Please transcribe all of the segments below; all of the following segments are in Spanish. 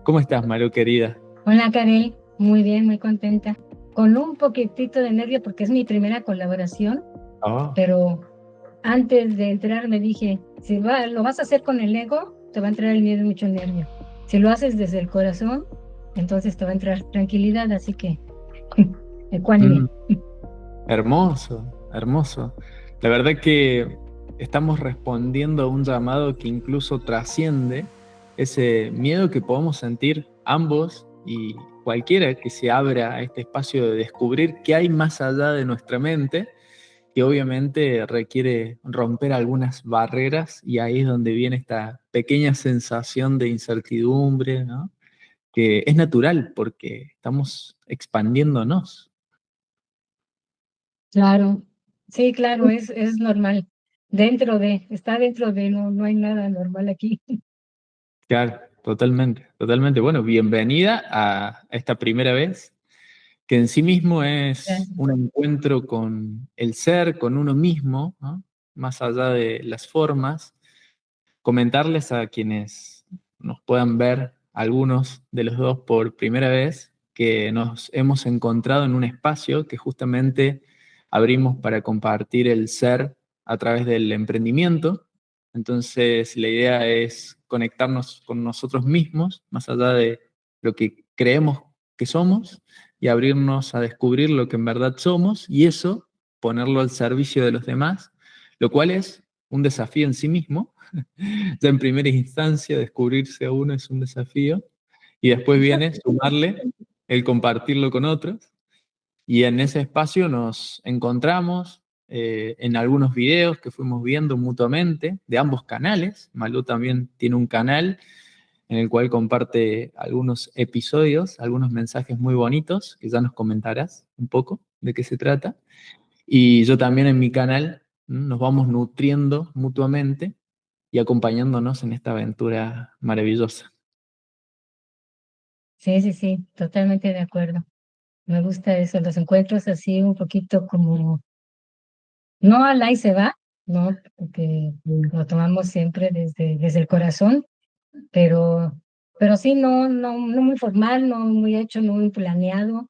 ¿Cómo estás, Maru, querida? Hola, Karel. Muy bien, muy contenta. Con un poquitito de nervio porque es mi primera colaboración, Oh, pero antes de entrar me dije, si lo vas a hacer con el ego, te va a entrar el miedo y mucho nervio. Si lo haces desde el corazón, entonces te va a entrar tranquilidad, así que mm, ecuánime. hermoso, hermoso. La verdad que estamos respondiendo a un llamado que incluso trasciende ese miedo que podemos sentir ambos y cualquiera que se abra a este espacio de descubrir qué hay más allá de nuestra mente, que obviamente requiere romper algunas barreras y ahí es donde viene esta pequeña sensación de incertidumbre, ¿no? Que es natural porque estamos expandiéndonos. Claro, sí, claro, es normal. Está dentro de, no, no hay nada normal aquí. Claro, totalmente, totalmente. Bueno, bienvenida a esta primera vez, que en sí mismo es Gracias. un encuentro con el ser, con uno mismo, ¿no? Más allá de las formas. Comentarles a quienes nos puedan ver, algunos de los dos por primera vez, que nos hemos encontrado en un espacio que justamente abrimos para compartir el ser a través del emprendimiento. Entonces, la idea es conectarnos con nosotros mismos, más allá de lo que creemos que somos, y abrirnos a descubrir lo que en verdad somos, y eso ponerlo al servicio de los demás, lo cual es un desafío en sí mismo. Ya en primera instancia, descubrirse a uno es un desafío, y después viene sumarle el compartirlo con otros. Y en ese espacio nos encontramos en algunos videos que fuimos viendo mutuamente de ambos canales. Malú también tiene un canal en el cual comparte algunos episodios, algunos mensajes muy bonitos, que ya nos comentarás un poco de qué se trata. Y yo también en mi canal nos vamos nutriendo mutuamente y acompañándonos en esta aventura maravillosa. Sí, sí, sí, totalmente de acuerdo. Me gusta eso, los encuentros así un poquito como, no al ahí se va, no, porque lo tomamos siempre desde el corazón, pero, pero sí, no, no, no muy formal, no muy hecho, no muy planeado.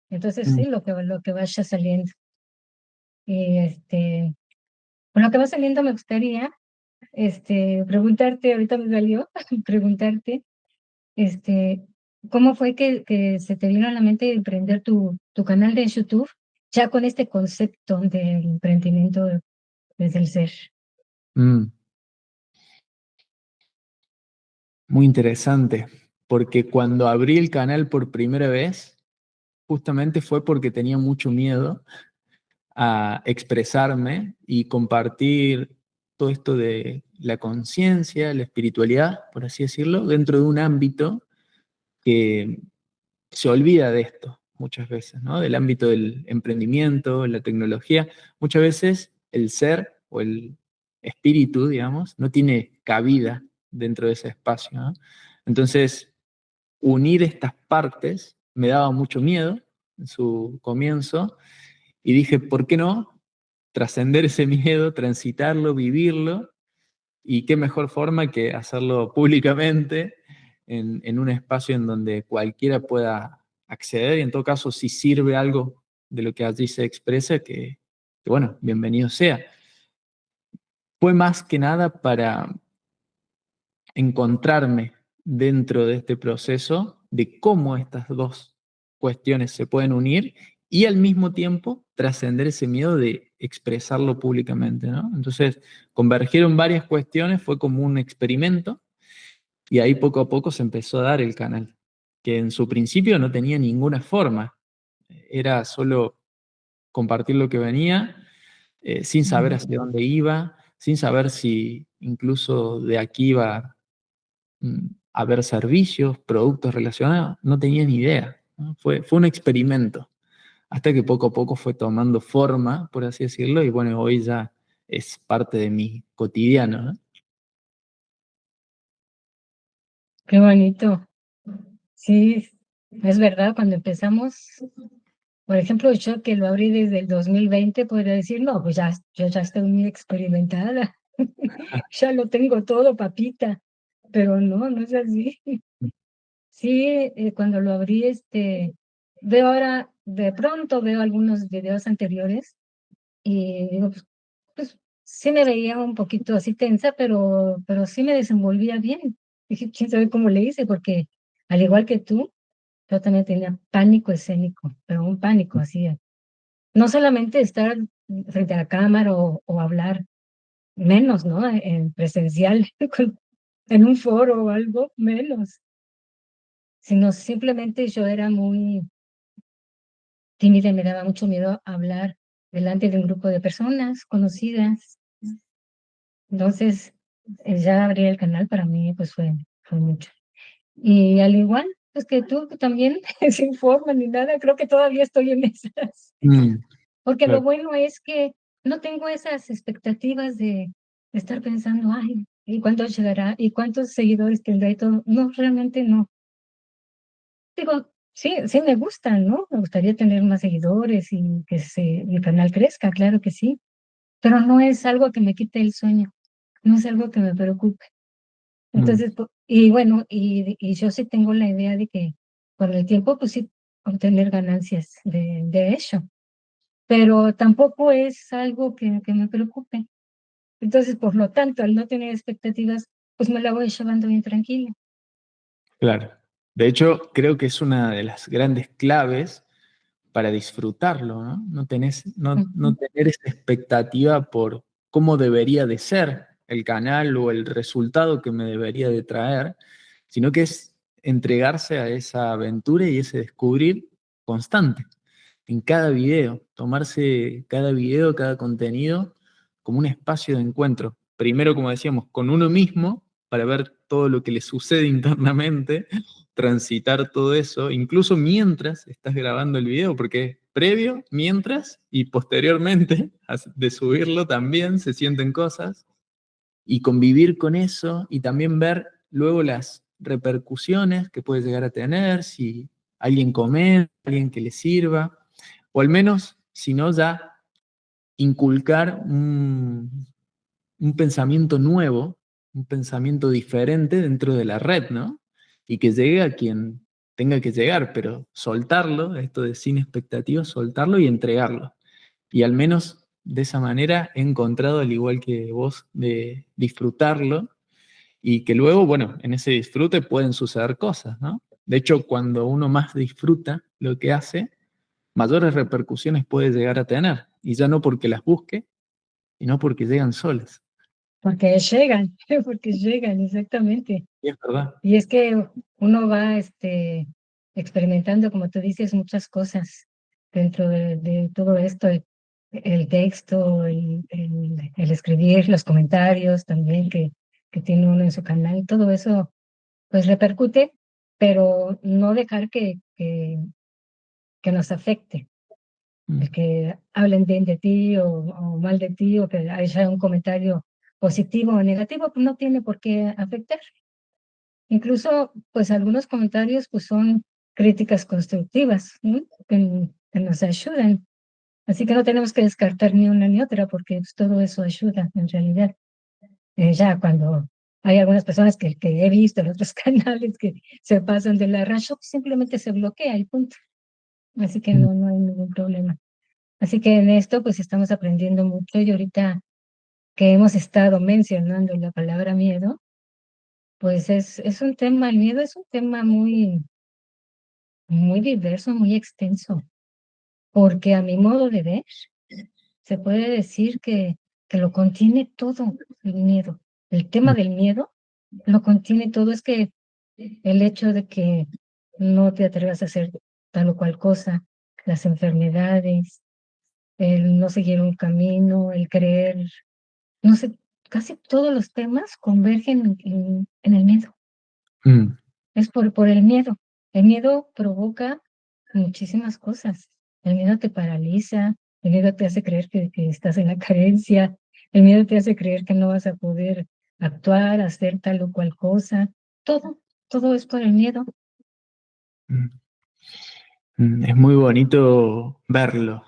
Entonces Mm. sí, lo que vaya saliendo. Y con lo que va saliendo me gustaría, preguntarte, ahorita me salió, preguntarte, este, ¿cómo fue que se te vino a la mente emprender tu canal de YouTube, ya con este concepto del emprendimiento desde el ser? Mm, muy interesante, porque cuando abrí el canal por primera vez, justamente fue porque tenía mucho miedo a expresarme y compartir todo esto de la conciencia, la espiritualidad, por así decirlo, dentro de un ámbito que se olvida de esto muchas veces, ¿no? Del ámbito del emprendimiento, la tecnología. Muchas veces el ser o el espíritu, digamos, no tiene cabida dentro de ese espacio, ¿no? Entonces, unir estas partes me daba mucho miedo en su comienzo y dije, ¿por qué no trascender ese miedo, transitarlo, vivirlo? Y qué mejor forma que hacerlo públicamente en un espacio en donde cualquiera pueda acceder y en todo caso si sirve algo de lo que allí se expresa, que bueno, bienvenido sea. Fue más que nada para encontrarme dentro de este proceso de cómo estas dos cuestiones se pueden unir y al mismo tiempo trascender ese miedo de expresarlo públicamente, ¿no? Entonces, convergieron varias cuestiones, fue como un experimento y ahí poco a poco se empezó a dar el canal, que en su principio no tenía ninguna forma, era solo compartir lo que venía, sin saber Ujú. hacia dónde iba, sin saber si incluso de aquí iba a ver servicios, productos relacionados, no tenía ni idea, ¿no? Fue un experimento, hasta que poco a poco fue tomando forma, por así decirlo, y bueno, hoy ya es parte de mi cotidiano, ¿no? Qué bonito. Sí, es verdad, cuando empezamos, por ejemplo, yo que lo abrí desde el 2020, podría decir, no, pues ya, yo ya estoy muy experimentada, ya lo tengo todo, papita, pero no, no es así. Sí, cuando lo abrí, veo ahora, de pronto veo algunos videos anteriores y digo, pues sí me veía un poquito así tensa, pero sí me desenvolvía bien. Dije, quién sabe cómo le hice, porque al igual que tú, yo también tenía pánico escénico, pero un pánico así. No solamente estar frente a la cámara o hablar, menos, ¿no? En presencial, en un foro o algo, menos. Sino simplemente yo era muy tímida y me daba mucho miedo hablar delante de un grupo de personas conocidas. Entonces, ya abrir el canal para mí pues fue mucho. Y al igual, pues que tú también sin forma ni nada, creo que todavía estoy en esas. Mm, Porque lo claro. bueno es que no tengo esas expectativas de estar pensando, ay, ¿y cuánto llegará? ¿Y cuántos seguidores tendrá? Y todo. No, realmente no. Digo, sí, sí me gustan, ¿no? Me gustaría tener más seguidores y que mi canal crezca, claro que sí, pero no es algo que me quite el sueño, no es algo que me preocupe. Mm, Entonces, y bueno, y yo sí tengo la idea de que con el tiempo, pues sí, obtener ganancias de ello, pero tampoco es algo que me preocupe. Entonces, por lo tanto, al no tener expectativas, pues me la voy llevando bien tranquila. claro. De hecho, creo que es una de las grandes claves para disfrutarlo, ¿no? No Ujú. tener esa expectativa por cómo debería de ser el canal o el resultado que me debería de traer, sino que es entregarse a esa aventura y ese descubrir constante en cada video, tomarse cada video, cada contenido como un espacio de encuentro. Primero, como decíamos, con uno mismo, para ver todo lo que le sucede internamente, transitar todo eso, incluso mientras estás grabando el video, porque previo, mientras y posteriormente de subirlo también se sienten cosas, y convivir con eso y también ver luego las repercusiones que puede llegar a tener, si alguien comenta, alguien que le sirva, o al menos, si no, ya inculcar un pensamiento nuevo, un pensamiento diferente dentro de la red, ¿no? Y que llegue a quien tenga que llegar, pero soltarlo, esto de sin expectativas, soltarlo y entregarlo. Y al menos de esa manera he encontrado, al igual que vos, de disfrutarlo y que luego, bueno, en ese disfrute pueden suceder cosas, ¿no? De hecho, cuando uno más disfruta lo que hace, mayores repercusiones puede llegar a tener. Y ya no porque las busque, sino porque llegan solas. Porque llegan, porque llegan, exactamente. Y es verdad. Y es que uno va experimentando, como tú dices, muchas cosas dentro de todo esto, el texto, el escribir, los comentarios también que tiene uno en su canal, todo eso pues repercute, pero no dejar que nos afecte, el Mm, que hablen bien de ti o mal de ti o que haya un comentario positivo o negativo, pues no tiene por qué afectar. Incluso, pues algunos comentarios pues son críticas constructivas, ¿no? Que nos ayudan. Así que no tenemos que descartar ni una ni otra porque pues, todo eso ayuda en realidad. Ya cuando hay algunas personas que he visto en otros canales que se pasan de la raya, pues, simplemente se bloquea y punto. Así que mm, no hay ningún problema. Así que en esto pues estamos aprendiendo mucho y ahorita que hemos estado mencionando la palabra miedo, pues es un tema, el miedo es un tema muy diverso, muy extenso, porque a mi modo de ver, se puede decir que lo contiene todo el miedo. El tema mm, del miedo lo contiene todo, es que el hecho de que no te atrevas a hacer tal o cual cosa, las enfermedades, el no seguir un camino, el creer, no sé, casi todos los temas convergen en el miedo. mm, Es por el miedo. El miedo provoca muchísimas cosas. El miedo te paraliza, el miedo te hace creer que estás en la carencia, el miedo te hace creer que no vas a poder actuar, hacer tal o cual cosa. Todo, todo es por el miedo. mm. Es muy bonito verlo.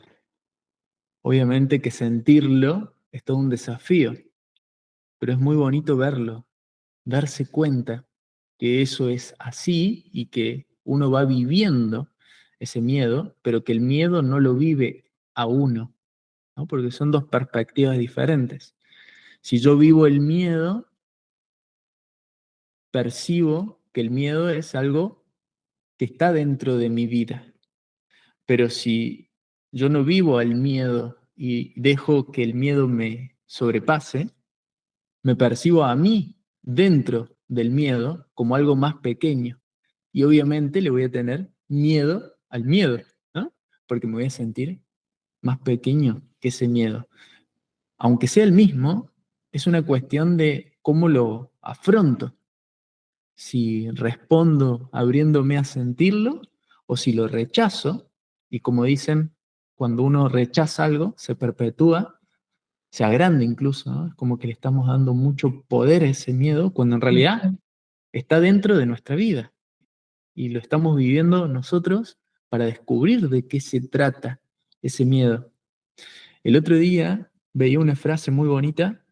Obviamente que sentirlo es todo un desafío, pero es muy bonito verlo, darse cuenta. que eso es así y que uno va viviendo ese miedo, pero que el miedo no lo vive a uno, ¿no? Porque son dos perspectivas diferentes. Si yo vivo el miedo, percibo que el miedo es algo que está dentro de mi vida. Pero si yo no vivo el miedo y dejo que el miedo me sobrepase, me percibo a mí dentro del miedo como algo más pequeño. Y obviamente le voy a tener miedo al miedo, ¿no? Porque me voy a sentir más pequeño que ese miedo. Aunque sea el mismo, es una cuestión de cómo lo afronto. Si respondo abriéndome a sentirlo o si lo rechazo, y como dicen, cuando uno rechaza algo, se perpetúa, se agranda incluso, ¿no? Es como que le estamos dando mucho poder a ese miedo, cuando en realidad está dentro de nuestra vida y lo estamos viviendo nosotros para descubrir de qué se trata ese miedo. El otro día veía una frase muy bonita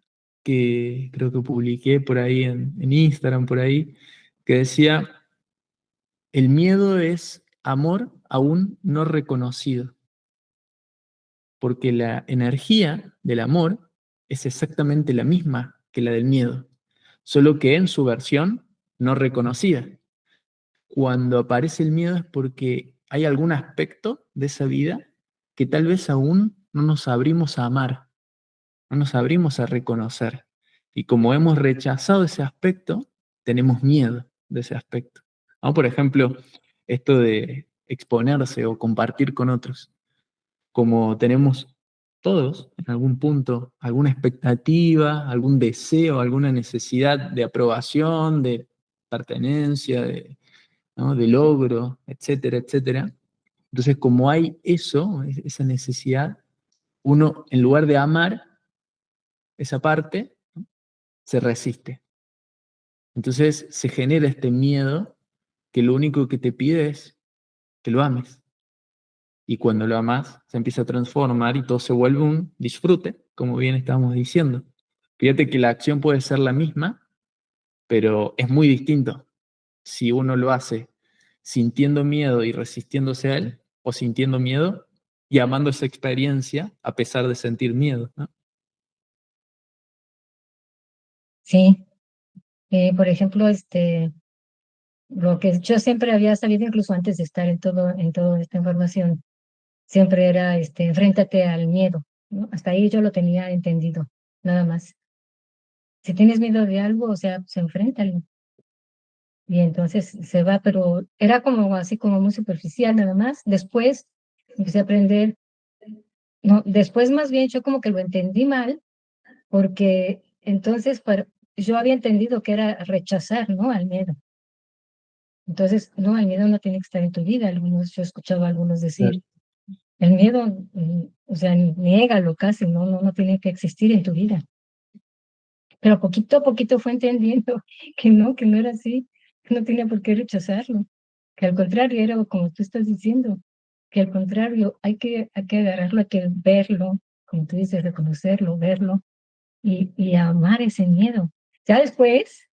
que creo que publiqué por ahí en Instagram, por ahí, que decía, el miedo es amor aún no reconocido, porque la energía del amor es exactamente la misma que la del miedo, solo que en su versión no reconocida. Cuando aparece el miedo es porque hay algún aspecto de esa vida que tal vez aún no nos abrimos a amar, no nos abrimos a reconocer. Y como hemos rechazado ese aspecto, tenemos miedo de ese aspecto, ¿no? Por ejemplo, esto de exponerse o compartir con otros. Como tenemos todos en algún punto alguna expectativa, algún deseo, alguna necesidad de aprobación, de pertenencia, ¿no? De logro, etcétera, etcétera. Entonces, como hay eso, esa necesidad, uno en lugar de amar esa parte, ¿no? Se resiste. Entonces se genera este miedo que lo único que te pide es que lo ames. Y cuando lo amas, se empieza a transformar y todo se vuelve un disfrute, como bien estábamos diciendo. Fíjate que la acción puede ser la misma, pero es muy distinto si uno lo hace sintiendo miedo y resistiéndose a él, o sintiendo miedo y amando esa experiencia a pesar de sentir miedo, ¿no? Sí, por ejemplo, lo que yo siempre había sabido, incluso antes de estar en toda esta información, siempre era, enfréntate al miedo, ¿no? Hasta ahí yo lo tenía entendido, nada más. Si tienes miedo de algo, o sea, pues enfréntalo. Y entonces se va, pero era como así como muy superficial nada más. Después empecé a aprender, no, después más bien yo como que lo entendí mal, porque entonces yo había entendido que era rechazar, ¿no? Al miedo. Entonces, no, el miedo no tiene que estar en tu vida. Yo escuchaba a algunos decir, el miedo, o sea, niégalo casi, no tiene que existir en tu vida. Pero poquito a poquito fue entendiendo que no era así, que no tenía por qué rechazarlo, que al contrario era como tú estás diciendo, que al contrario hay que agarrarlo, hay que verlo, como tú dices, reconocerlo, verlo y amar ese miedo. Ya después,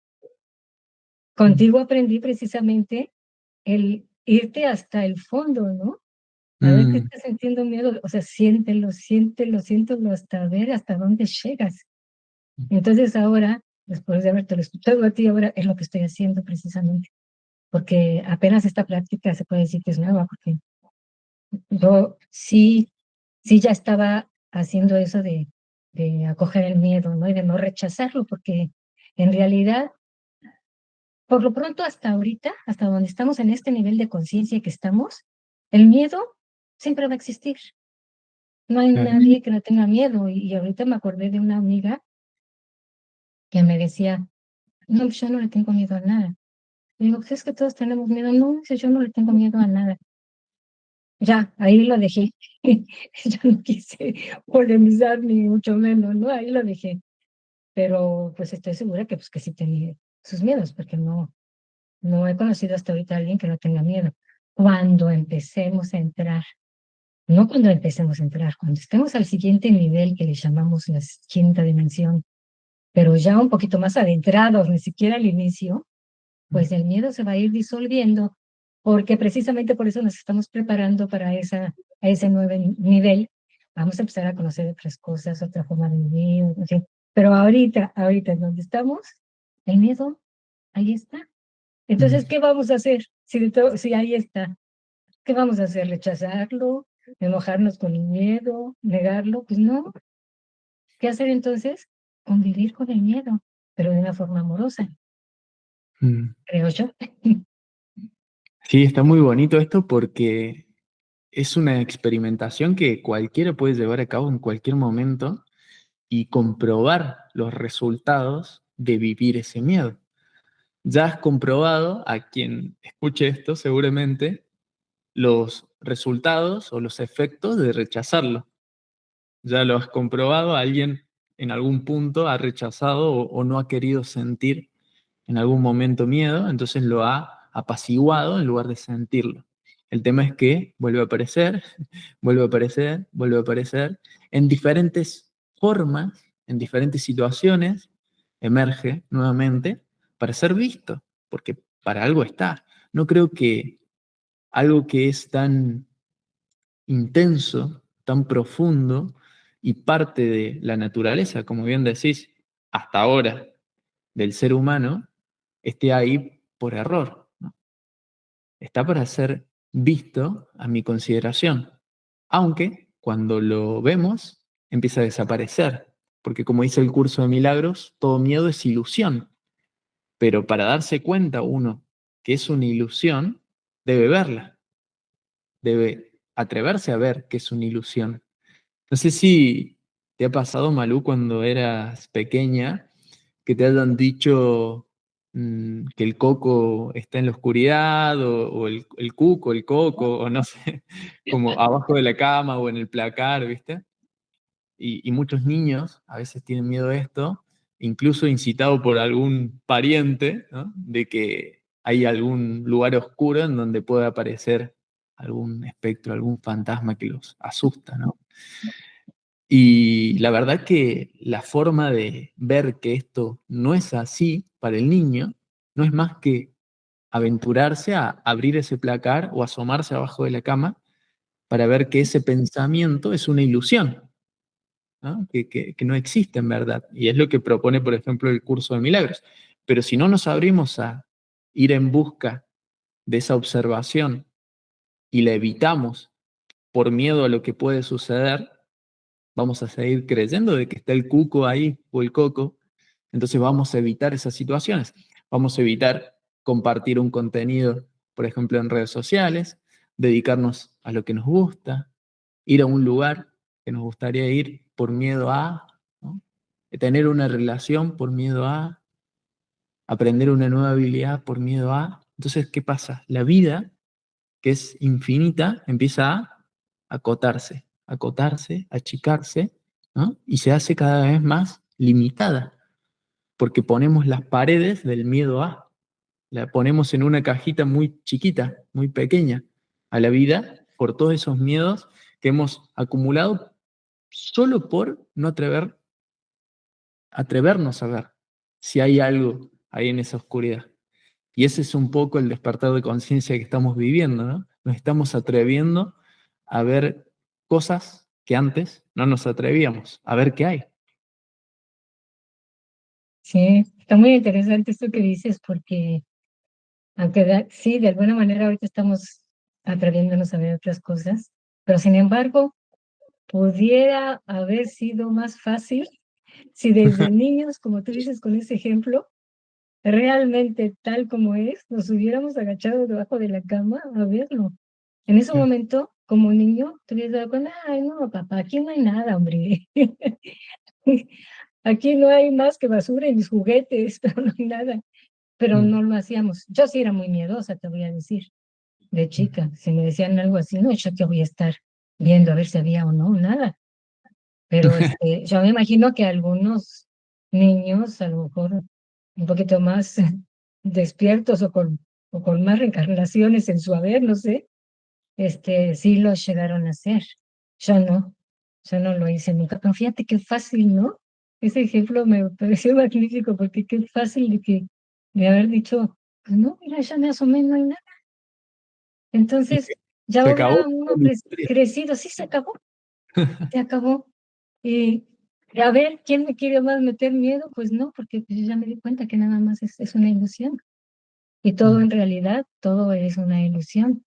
contigo aprendí precisamente el irte hasta el fondo, ¿no? A ver qué Mm, estás sintiendo miedo, o sea, siéntelo hasta ver hasta dónde llegas. Entonces ahora, después de haberte escuchado a ti, ahora es lo que estoy haciendo precisamente, porque apenas esta práctica se puede decir que es nueva, porque yo sí ya estaba haciendo eso de acoger el miedo, ¿no? Y de no rechazarlo, porque en realidad, por lo pronto hasta ahorita, hasta donde estamos en este nivel de conciencia que estamos, el miedo siempre va a existir. No hay claro. nadie que no tenga miedo. Y ahorita me acordé de una amiga que me decía, no, pues yo no le tengo miedo a nada. Le digo, pues es que todos tenemos miedo. No, dice, yo no le tengo miedo a nada. Ya, ahí lo dejé. Yo no quise polemizar ni mucho menos, ¿no? Ahí lo dejé. Pero pues estoy segura que, pues, que sí tenía sus miedos, porque no he conocido hasta ahorita a alguien que no tenga miedo. Cuando empecemos a entrar, no cuando empecemos a entrar, cuando estemos al siguiente nivel que le llamamos la quinta dimensión, pero ya un poquito más adentrados, ni siquiera al inicio, pues el miedo se va a ir disolviendo, porque precisamente por eso nos estamos preparando para a ese nuevo nivel. Vamos a empezar a conocer otras cosas, otra forma de vivir, en fin. Pero ahorita en donde estamos, el miedo, ahí está. Entonces, ¿qué vamos a hacer si ahí está? ¿Qué vamos a hacer? ¿Rechazarlo? ¿Enojarnos con el miedo? ¿Negarlo? Pues no. ¿Qué hacer entonces? Convivir con el miedo, pero de una forma amorosa, Mm. creo yo. Sí, está muy bonito esto porque es una experimentación que cualquiera puede llevar a cabo en cualquier momento y comprobar los resultados de vivir ese miedo. Ya has comprobado, a quien escuche esto seguramente, los resultados o los efectos de rechazarlo. Ya lo has comprobado, alguien en algún punto ha rechazado o no ha querido sentir en algún momento miedo, entonces lo ha apaciguado en lugar de sentirlo. El tema es que vuelve a aparecer, vuelve a aparecer, vuelve a aparecer, en diferentes formas, en diferentes situaciones, emerge nuevamente para ser visto, porque para algo está. No creo que algo que es tan intenso, tan profundo y parte de la naturaleza, como bien decís, hasta ahora, del ser humano, esté ahí por error, ¿no? Está para ser visto a mi consideración, aunque cuando lo vemos empieza a desaparecer, porque como dice el curso de milagros, todo miedo es ilusión, pero para darse cuenta uno que es una ilusión, debe verla, debe atreverse a ver que es una ilusión. No sé si te ha pasado, Malú, cuando eras pequeña, que te hayan dicho que el coco está en la oscuridad, o el cuco, el coco, o no sé, como abajo de la cama o en el placar, ¿viste? Y muchos niños a veces tienen miedo a esto, incluso incitado por algún pariente, ¿no? De que hay algún lugar oscuro en donde puede aparecer algún espectro, algún fantasma que los asusta, ¿no? Y la verdad que la forma de ver que esto no es así para el niño no es más que aventurarse a abrir ese placar o asomarse abajo de la cama para ver que ese pensamiento es una ilusión, ¿no? Que no existe en verdad. Y es lo que propone, por ejemplo, el curso de milagros. Pero si no nos abrimos a ir en busca de esa observación y la evitamos por miedo a lo que puede suceder, vamos a seguir creyendo de que está el cuco ahí o el coco, entonces vamos a evitar esas situaciones. Vamos a evitar compartir un contenido, por ejemplo, en redes sociales, dedicarnos a lo que nos gusta, ir a un lugar que nos gustaría ir por miedo a, ¿no? Tener una relación por miedo a, aprender una nueva habilidad por miedo a. Entonces, ¿qué pasa? La vida, que es infinita, empieza a acotarse, acotarse, achicarse, ¿no? Y se hace cada vez más limitada, porque ponemos las paredes del miedo a, la ponemos en una cajita muy chiquita, muy pequeña, a la vida por todos esos miedos que hemos acumulado solo por no atrevernos a ver si hay algo ahí en esa oscuridad. Y ese es un poco el despertar de conciencia que estamos viviendo, ¿no? Nos estamos atreviendo a ver cosas que antes no nos atrevíamos, a ver qué hay. Sí, está muy interesante esto que dices, porque aunque sí, de alguna manera ahorita estamos atreviéndonos a ver otras cosas, pero sin embargo, pudiera haber sido más fácil si desde niños, como tú dices con ese ejemplo, realmente tal como es, nos hubiéramos agachado debajo de la cama a verlo. En ese momento, como niño, te hubieras dado cuenta, ay, no, papá, aquí no hay nada, hombre. Aquí no hay más que basura y mis juguetes, pero no hay nada. Pero Mm. no lo hacíamos. Yo sí era muy miedosa, te voy a decir, de chica. Si me decían algo así, no, yo te voy a estar viendo a ver si había o no, nada. Pero yo me imagino que algunos niños, a lo mejor un poquito más despiertos o con más reencarnaciones en su haber, no sé, sí los llegaron a hacer. Yo no, yo no lo hice nunca. Pero fíjate qué fácil, ¿no? Ese ejemplo me pareció magnífico porque qué fácil de haber dicho, pues no, mira, ya me asomé, no hay nada. Y Entonces, ya se hubiera acabó uno la historia. crecido, sí se acabó. Y a ver, ¿quién me quiere más meter miedo? Pues no, porque pues, yo ya me di cuenta que nada más es una ilusión. Y todo Mm, en realidad, todo es una ilusión.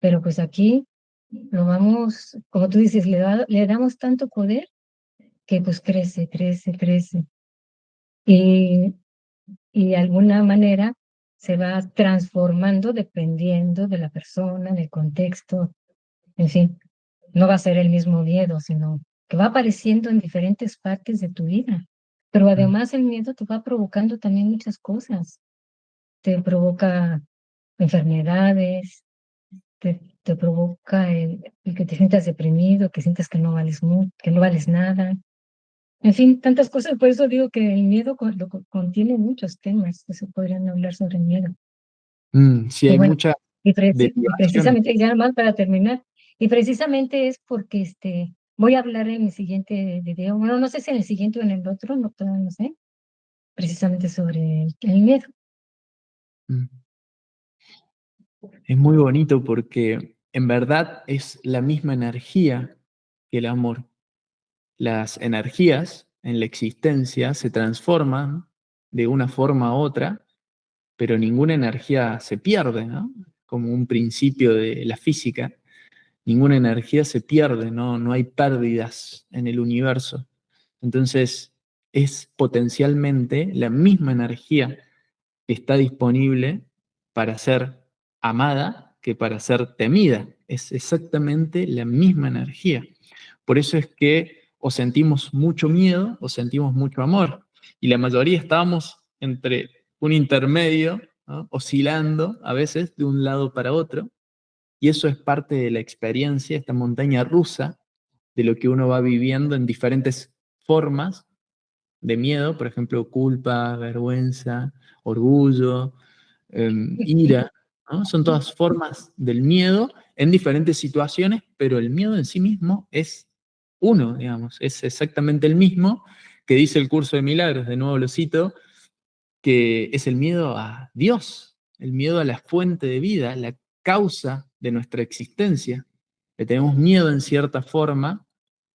Pero pues aquí lo vamos, como tú dices, le damos tanto poder que pues crece, crece, crece. Y, y de alguna manera se va transformando dependiendo de la persona, del contexto, en fin, no va a ser el mismo miedo, sino que va apareciendo en diferentes partes de tu vida. Pero mm, además el miedo te va provocando también muchas cosas. Te provoca enfermedades, te provoca el que te sientas deprimido, que sientas que no vales que no vales nada. En fin, tantas cosas. Por eso digo que el miedo contiene muchos temas que se podrían hablar sobre el miedo. sí, Y hay bueno, muchas y derivaciones. precisamente, ya más para terminar, y precisamente es porque voy a hablar en mi siguiente video, bueno, no sé si en el siguiente o en el otro, no, todavía no sé, precisamente sobre el miedo. Mm. Es muy bonito porque en verdad es la misma energía que el amor. Las energías en la existencia se transforman de una forma a otra, pero ninguna energía se pierde, ¿no? Como un principio de la física, ninguna energía se pierde, ¿no? No hay pérdidas en el universo. Entonces, es potencialmente la misma energía que está disponible para ser amada que para ser temida. Es exactamente la misma energía. Por eso es que o sentimos mucho miedo o sentimos mucho amor. Y la mayoría estábamos entre un intermedio, ¿no? Oscilando a veces de un lado para otro. Y eso es parte de la experiencia, esta montaña rusa, de lo que uno va viviendo en diferentes formas de miedo, por ejemplo, culpa, vergüenza, orgullo, ira, ¿no? Son todas formas del miedo en diferentes situaciones, pero el miedo en sí mismo es uno, digamos, es exactamente el mismo que dice el curso de milagros, de nuevo lo cito, que es el miedo a Dios, el miedo a la fuente de vida, la causa de nuestra existencia. Le tenemos miedo en cierta forma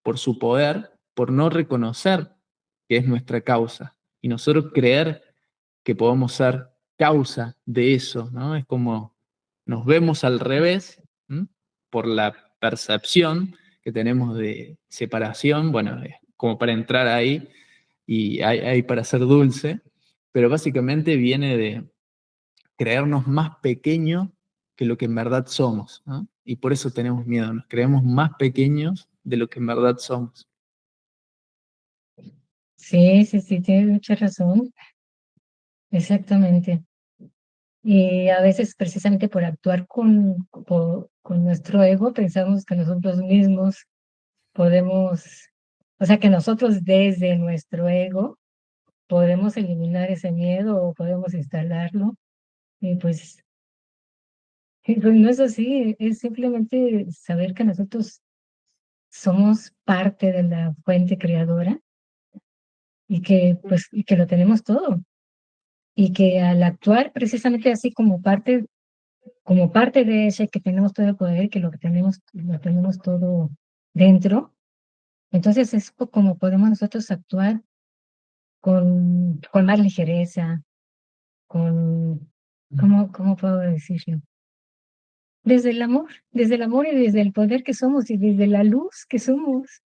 por su poder, por no reconocer que es nuestra causa. Y nosotros creer que podemos ser causa de eso, ¿no? Es como nos vemos al revés, ¿m? Por la percepción que tenemos de separación, bueno, es como para entrar ahí y hay para ser dulce, pero básicamente viene de creernos más pequeños que lo que en verdad somos, ¿no? Y por eso tenemos miedo, nos creemos más pequeños de lo que en verdad somos. Sí, sí, sí, tienes mucha razón, exactamente. Y a veces precisamente por actuar con nuestro ego pensamos que nosotros mismos podemos, o sea, que nosotros desde nuestro ego podemos eliminar ese miedo o podemos instalarlo. Y pues, y pues no es así, es simplemente saber que nosotros somos parte de la fuente creadora y que pues y que lo tenemos todo y que al actuar precisamente así como parte de ese que tenemos todo el poder, que lo tenemos todo dentro, entonces es como podemos nosotros actuar con más ligereza, con, ¿cómo puedo decirlo? Desde el amor y desde el poder que somos y desde la luz que somos.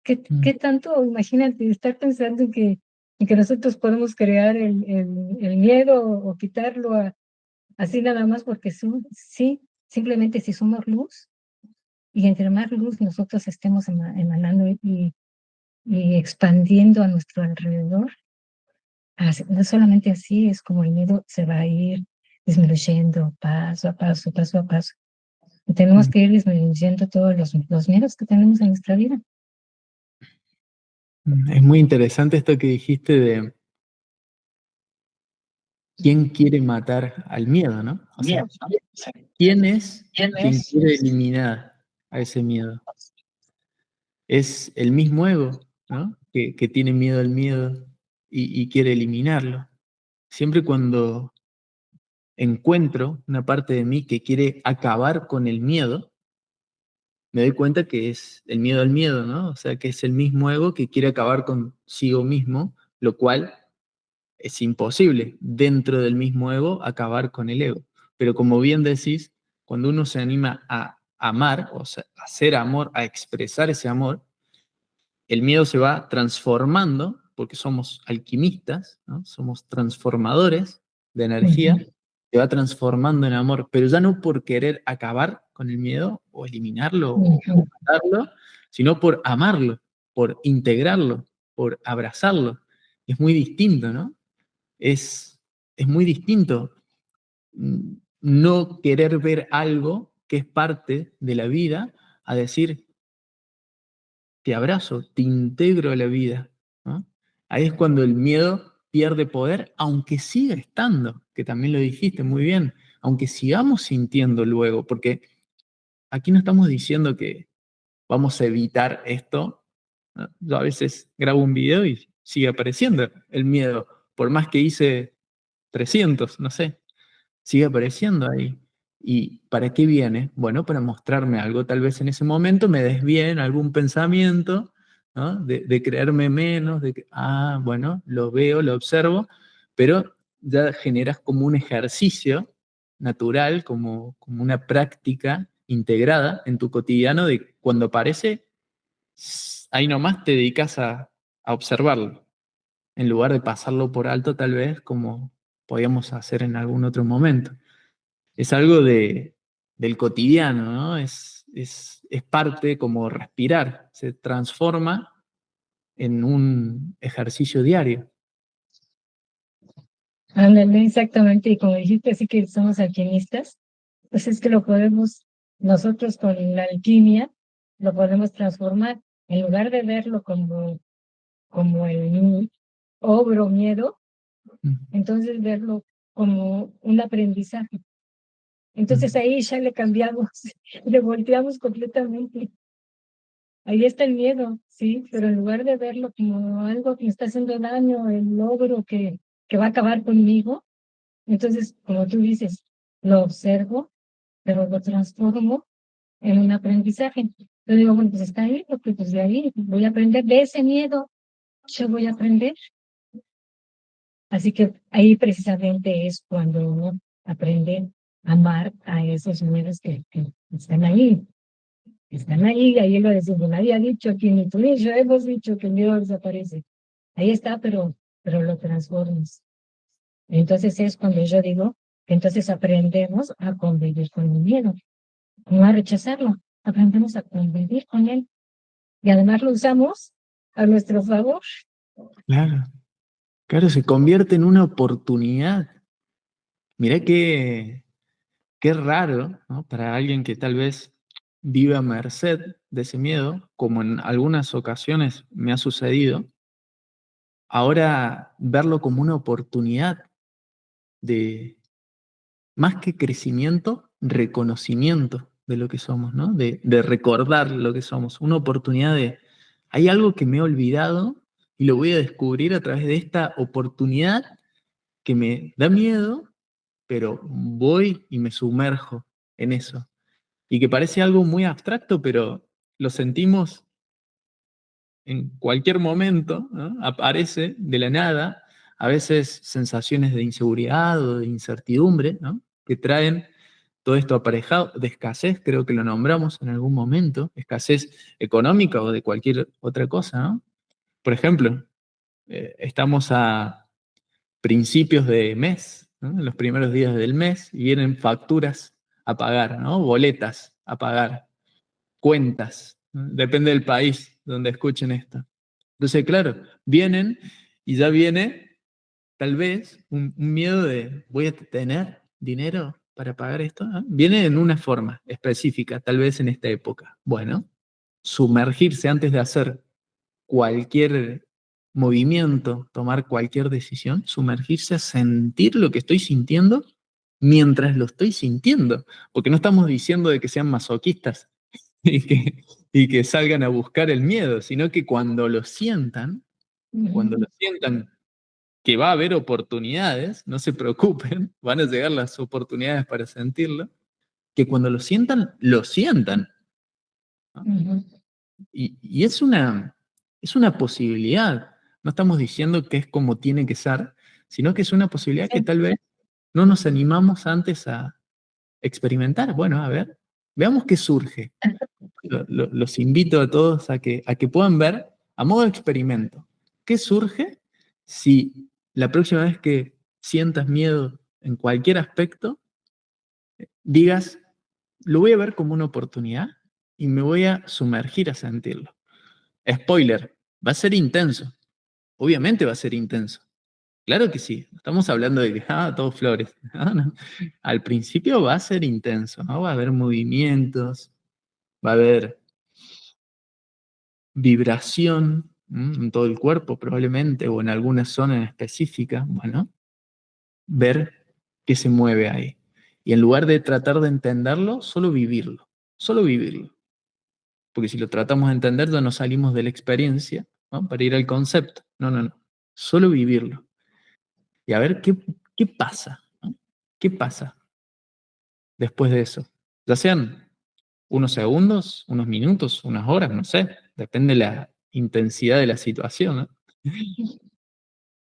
¿Qué tanto, imagínate, estar pensando en que nosotros podemos crear el miedo o quitarlo así nada más porque sí, simplemente si somos luz y entre más luz nosotros estemos emanando y expandiendo a nuestro alrededor, no solamente así es como el miedo se va a ir disminuyendo paso a paso, paso a paso. Y tenemos que ir disminuyendo todos los miedos que tenemos en nuestra vida. Es muy interesante esto que dijiste de quién quiere matar al miedo, ¿no? O sea, ¿quién es quien quiere eliminar a ese miedo? Es el mismo ego, ¿no? Que tiene miedo al miedo y quiere eliminarlo. Siempre cuando encuentro una parte de mí que quiere acabar con el miedo, me doy cuenta que es el miedo al miedo, ¿no? O sea, que es el mismo ego que quiere acabar consigo mismo, lo cual es imposible dentro del mismo ego acabar con el ego. Pero como bien decís, cuando uno se anima a amar, o sea, a hacer amor, a expresar ese amor, el miedo se va transformando, porque somos alquimistas, ¿no? Somos transformadores de energía, se va transformando en amor, pero ya no por querer acabar con el miedo o eliminarlo o matarlo, sino por amarlo, por integrarlo, por abrazarlo. Es muy distinto, ¿no? Es muy distinto no querer ver algo que es parte de la vida a decir, te abrazo, te integro a la vida, ¿no? Ahí es cuando el miedo pierde poder, aunque siga estando, que también lo dijiste muy bien, aunque sigamos sintiendo luego, porque aquí no estamos diciendo que vamos a evitar esto, ¿no? Yo a veces grabo un video y sigue apareciendo el miedo, por más que hice 300, no sé, sigue apareciendo ahí. ¿Y para qué viene? Bueno, para mostrarme algo. Tal vez en ese momento me desvíe en algún pensamiento, ¿no? De creerme menos, de que, bueno, lo veo, lo observo, pero ya generas como un ejercicio natural, como una práctica integrada en tu cotidiano de cuando aparece, ahí nomás te dedicas a observarlo, en lugar de pasarlo por alto tal vez como podíamos hacer en algún otro momento. Es algo del cotidiano, ¿no? Es parte como respirar, se transforma en un ejercicio diario. Ándale, exactamente, y como dijiste, así que somos alquimistas, pues es que lo podemos, nosotros con la alquimia, lo podemos transformar, en lugar de verlo como el ogro miedo, entonces verlo como un aprendizaje. Entonces ahí ya le cambiamos, le volteamos completamente. Ahí está el miedo, sí, pero en lugar de verlo como algo que me está haciendo daño, el logro que va a acabar conmigo, entonces, como tú dices, lo observo, pero lo transformo en un aprendizaje. Yo digo, bueno, pues está ahí, porque pues de ahí voy a aprender de ese miedo, yo voy a aprender. Así que ahí precisamente es cuando uno aprende a amar a esos miedos que están ahí. Están ahí, ahí lo decimos, nadie ha dicho aquí, ni tú ni yo hemos dicho que el miedo desaparece. Ahí está, pero lo transformas. Entonces es cuando yo digo que entonces aprendemos a convivir con el miedo, no a rechazarlo, aprendemos a convivir con él. Y además lo usamos a nuestro favor. Claro, claro, se convierte en una oportunidad. Mirá qué raro, ¿no? Para alguien que tal vez vive a merced de ese miedo, como en algunas ocasiones me ha sucedido, ahora verlo como una oportunidad de, más que crecimiento, reconocimiento de lo que somos, ¿no? De recordar lo que somos, una oportunidad de, hay algo que me he olvidado y lo voy a descubrir a través de esta oportunidad que me da miedo, pero voy y me sumerjo en eso. Y que parece algo muy abstracto, pero lo sentimos en cualquier momento, ¿no? Aparece de la nada, a veces sensaciones de inseguridad o de incertidumbre, ¿no? Que traen todo esto aparejado, de escasez, creo que lo nombramos en algún momento, escasez económica o de cualquier otra cosa, ¿no? Por ejemplo, estamos a principios de mes, ¿no? En los primeros días del mes, y vienen facturas a pagar, ¿no? Boletas a pagar, cuentas, ¿no? Depende del país donde escuchen esto. Entonces, claro, vienen y ya viene tal vez un miedo de, ¿voy a tener dinero para pagar esto? ¿Ah? Viene en una forma específica, tal vez en esta época. Bueno, sumergirse antes de hacer cualquier movimiento, tomar cualquier decisión, sumergirse a sentir lo que estoy sintiendo mientras lo estoy sintiendo. Porque no estamos diciendo de que sean masoquistas y que salgan a buscar el miedo, sino que cuando lo sientan que va a haber oportunidades, no se preocupen, van a llegar las oportunidades para sentirlo, que cuando lo sientan, ¿no? Ujú. Y es una posibilidad. No estamos diciendo que es como tiene que ser, sino que es una posibilidad que Sí. tal vez no nos animamos antes a experimentar. Bueno, a ver, veamos qué surge. Los invito a todos a que puedan ver, a modo de experimento, qué surge si la próxima vez que sientas miedo en cualquier aspecto, digas, lo voy a ver como una oportunidad y me voy a sumergir a sentirlo. Spoiler, va a ser intenso. Obviamente va a ser intenso. Claro que sí. No estamos hablando de que, todo flores. No, no. Al principio va a ser intenso, ¿no? Va a haber movimientos, va a haber vibración en todo el cuerpo probablemente, o en alguna zona en específica. Bueno, ver qué se mueve ahí. Y en lugar de tratar de entenderlo, solo vivirlo. Solo vivirlo. Porque si lo tratamos de entender, ya no salimos de la experiencia, ¿no? Para ir al concepto. No, no, no. Solo vivirlo. Y a ver qué pasa, ¿no? ¿Qué pasa después de eso? Ya sean unos segundos, unos minutos, unas horas, no sé. Depende de la intensidad de la situación, ¿no?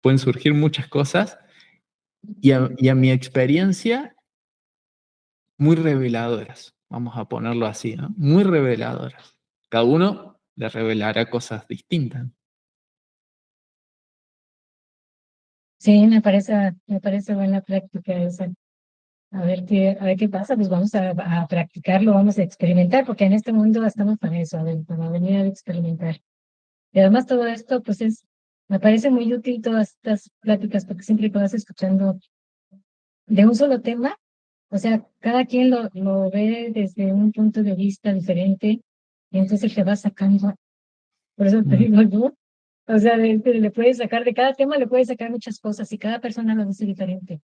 Pueden surgir muchas cosas y a mi experiencia, muy reveladoras. Vamos a ponerlo así, ¿no? Muy reveladoras. Cada uno le revelará cosas distintas. Sí, me parece buena práctica esa. A ver qué pasa, pues vamos a practicarlo, vamos a experimentar, porque en este mundo estamos para eso, para venir a experimentar. Y además todo esto, pues me parece muy útil todas estas pláticas, porque siempre que vas escuchando de un solo tema, o sea, cada quien lo ve desde un punto de vista diferente, y entonces le va sacando, por eso te Mm, digo, ¿no? O sea, le puedes sacar, de cada tema le puedes sacar muchas cosas, y cada persona lo dice diferente.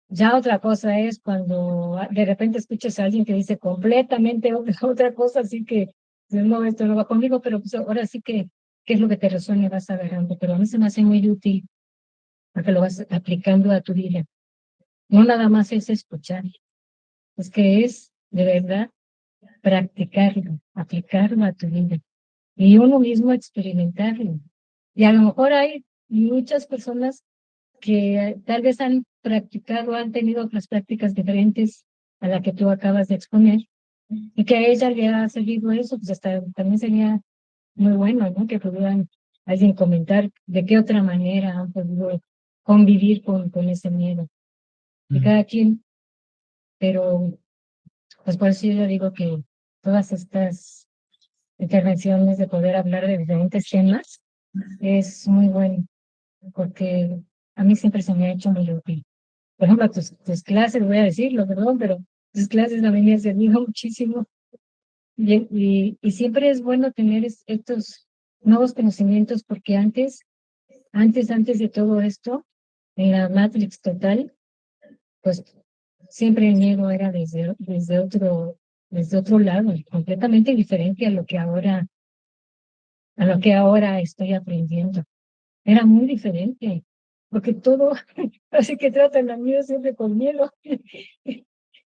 Ya otra cosa es cuando de repente escuchas a alguien que dice completamente otra cosa, así que no, esto no va conmigo, pero pues ahora sí que, ¿qué es lo que te resuena y vas agarrando? Pero a mí se me hace muy útil porque lo vas aplicando a tu vida. No nada más es escuchar, es que es de verdad practicarlo, aplicarlo a tu vida y uno mismo experimentarlo. Y a lo mejor hay muchas personas que tal vez han practicado, han tenido otras prácticas diferentes a la que tú acabas de exponer, y que a ella le ha servido eso, pues hasta también sería muy bueno, ¿no? Que pudieran alguien comentar de qué otra manera han podido convivir con ese miedo. Y mm. cada quien, pero pues por eso yo digo que todas estas intervenciones de poder hablar de diferentes temas es muy bueno, porque a mí siempre se me ha hecho muy útil. Por ejemplo, tus clases, voy a decirlo, perdón, pero tus clases a mí me han servido muchísimo. Y siempre es bueno tener estos nuevos conocimientos, porque antes de todo esto, en la Matrix total, pues siempre el miedo era desde otro lado, completamente diferente a lo que ahora estoy aprendiendo. Era muy diferente, porque todo, así que tratan a mí siempre con miedo.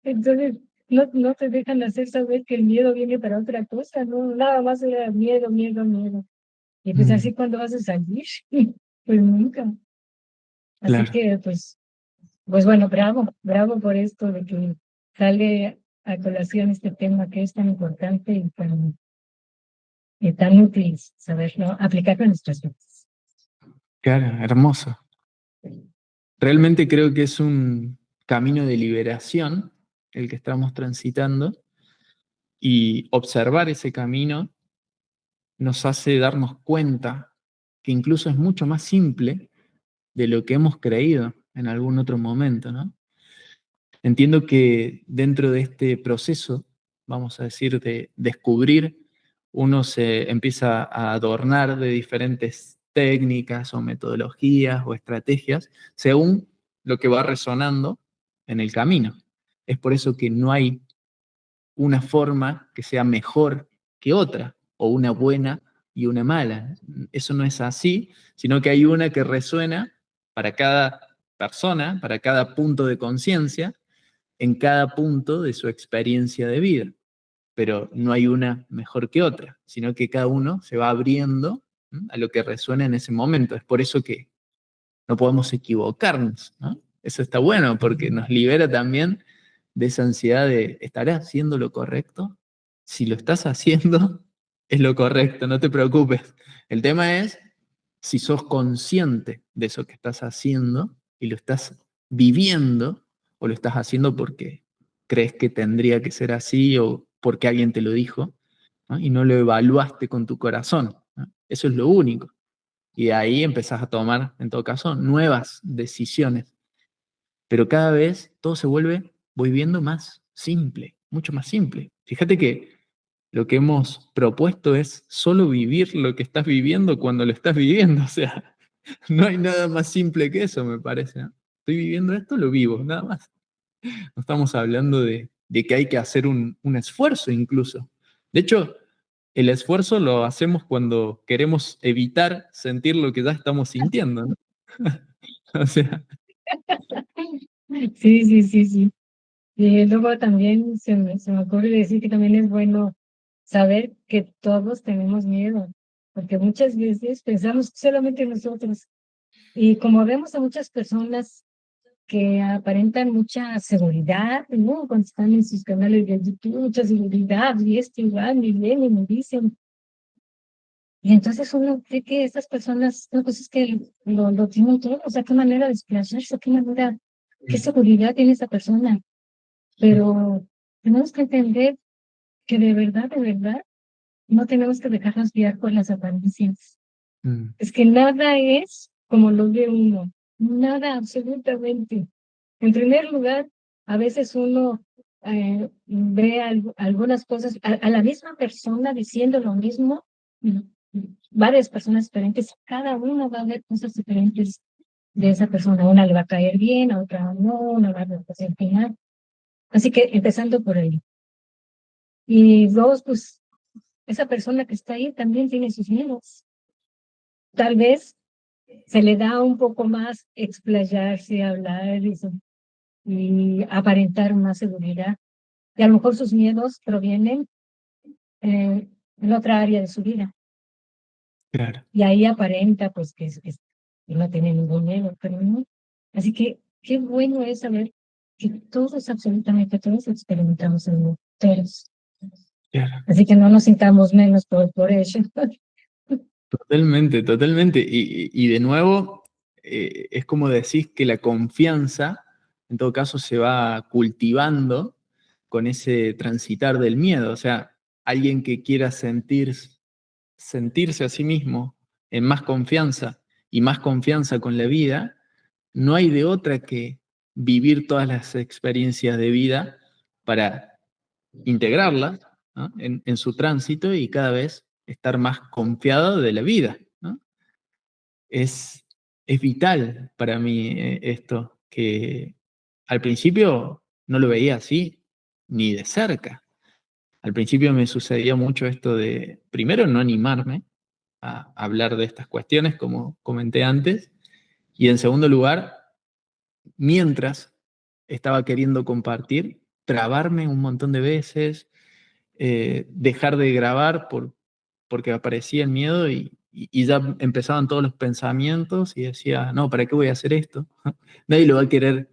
Entonces, no te dejan hacer saber que el miedo viene para otra cosa, no, nada más era miedo, miedo, miedo. Y pues Mm, así cuando vas a salir, pues nunca. Así claro. que pues bueno, bravo, bravo por esto de que sale a colación este tema que es tan importante y tan útil saberlo, aplicarlo en nuestras vidas. Claro, hermoso. Realmente creo que es un camino de liberación el que estamos transitando y observar ese camino nos hace darnos cuenta que incluso es mucho más simple de lo que hemos creído en algún otro momento, ¿no? Entiendo que dentro de este proceso, vamos a decir, de descubrir, uno se empieza a adornar de diferentes técnicas o metodologías o estrategias según lo que va resonando en el camino. Es por eso que no hay una forma que sea mejor que otra o una buena y una mala. Eso no es así, sino que hay una que resuena para cada persona, para cada punto de conciencia, en cada punto de su experiencia de vida. Pero no hay una mejor que otra, sino que cada uno se va abriendo a lo que resuena en ese momento. Es por eso que no podemos equivocarnos, ¿no? Eso está bueno porque nos libera también de esa ansiedad de, ¿estaré haciendo lo correcto? Si lo estás haciendo, es lo correcto, no te preocupes. El tema es si sos consciente de eso que estás haciendo y lo estás viviendo o lo estás haciendo porque crees que tendría que ser así o porque alguien te lo dijo, ¿no? Y no lo evaluaste con tu corazón, ¿no? Eso es lo único. Y de ahí empezás a tomar, en todo caso, nuevas decisiones. Pero cada vez todo se vuelve, voy viendo, más simple, mucho más simple. Fíjate que lo que hemos propuesto es solo vivir lo que estás viviendo cuando lo estás viviendo. O sea, no hay nada más simple que eso, me parece, ¿no? Estoy viviendo esto, lo vivo, nada más. No estamos hablando de que hay que hacer un esfuerzo incluso. De hecho, el esfuerzo lo hacemos cuando queremos evitar sentir lo que ya estamos sintiendo, ¿no? O sea, Sí, sí, sí, sí. Y luego también se me ocurre decir que también es bueno saber que todos tenemos miedo, porque muchas veces pensamos solamente en nosotros. Y como vemos a muchas personas que aparentan mucha seguridad, ¿no? Cuando están en sus canales de YouTube, mucha seguridad, y esto y van y vienen y me dicen. Y entonces uno cree que estas personas, no, pues es que lo tienen todo, o sea, qué manera de explayarse, qué manera, qué seguridad tiene esa persona. Pero tenemos que entender que de verdad, no tenemos que dejarnos guiar por las apariencias. mm, Es que nada es como lo ve uno, nada absolutamente. En primer lugar, a veces uno ve algunas cosas, a la misma persona diciendo lo mismo, mm, varias personas diferentes, cada uno va a ver cosas diferentes de esa persona. Una le va a caer bien, a otra no, una va a desempeñar. Así que empezando por ahí. Y dos, pues esa persona que está ahí también tiene sus miedos. Tal vez se le da un poco más explayarse, hablar y aparentar más seguridad. Y a lo mejor sus miedos provienen en otra área de su vida. claro. Y ahí aparenta pues que no tiene ningún miedo, pero no. Así que qué bueno es saber que todos, absolutamente todos, experimentamos el miedo. Todos. Claro. Así que no nos sintamos menos por ello. Totalmente, totalmente. Y de nuevo, es como decís que la confianza, en todo caso, se va cultivando con ese transitar del miedo. O sea, alguien que quiera sentirse a sí mismo en más confianza y más confianza con la vida, no hay de otra que vivir todas las experiencias de vida para integrarlas, ¿no? En su tránsito y cada vez estar más confiado de la vida, ¿no? Es, es vital para mí esto, que al principio no lo veía así, ni de cerca. Al principio me sucedía mucho esto de, primero, no animarme a hablar de estas cuestiones, como comenté antes, y en segundo lugar, mientras estaba queriendo compartir, trabarme un montón de veces, dejar de grabar porque aparecía el miedo y ya empezaban todos los pensamientos y decía, no, ¿para qué voy a hacer esto? Nadie lo va a querer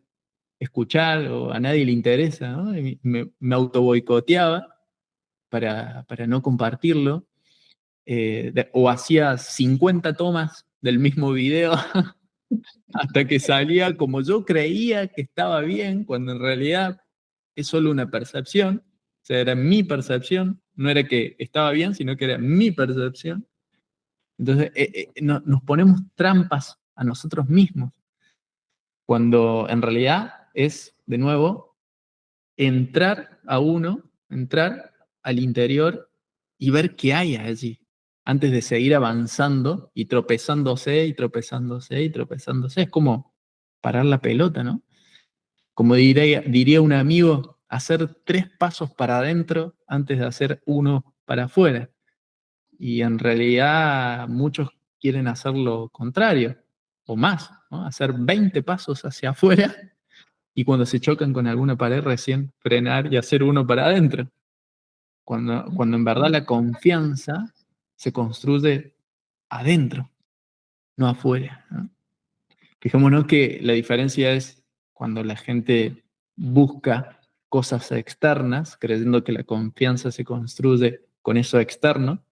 escuchar o a nadie le interesa, ¿no? Y me auto boicoteaba para no compartirlo, o hacía 50 tomas del mismo video hasta que salía como yo creía que estaba bien, cuando en realidad es solo una percepción, o sea, era mi percepción, no era que estaba bien, sino que era mi percepción. Entonces, nos ponemos trampas a nosotros mismos, cuando en realidad es, de nuevo, entrar a uno, entrar al interior y ver qué hay allí, antes de seguir avanzando y tropezándose y tropezándose y tropezándose. Es como parar la pelota, ¿no? Como diría un amigo, hacer 3 pasos para adentro antes de hacer uno para afuera. Y en realidad muchos quieren hacer lo contrario, o más, ¿no? Hacer 20 pasos hacia afuera y cuando se chocan con alguna pared recién frenar y hacer uno para adentro. Cuando en verdad la confianza se construye adentro, no afuera, ¿no? Fijémonos que la diferencia es cuando la gente busca cosas externas, creyendo que la confianza se construye con eso externo,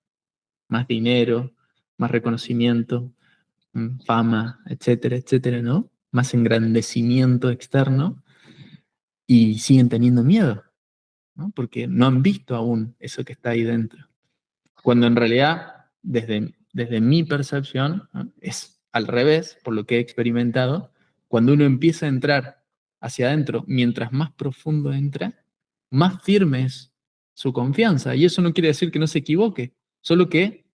más dinero, más reconocimiento, fama, etcétera, etcétera, ¿no? Más engrandecimiento externo y siguen teniendo miedo, ¿no? Porque no han visto aún eso que está ahí dentro. Cuando en realidad, desde mi percepción, ¿no? Es al revés, por lo que he experimentado, cuando uno empieza a entrar hacia adentro, mientras más profundo entra, más firme es su confianza. Y eso no quiere decir que no se equivoque, solo que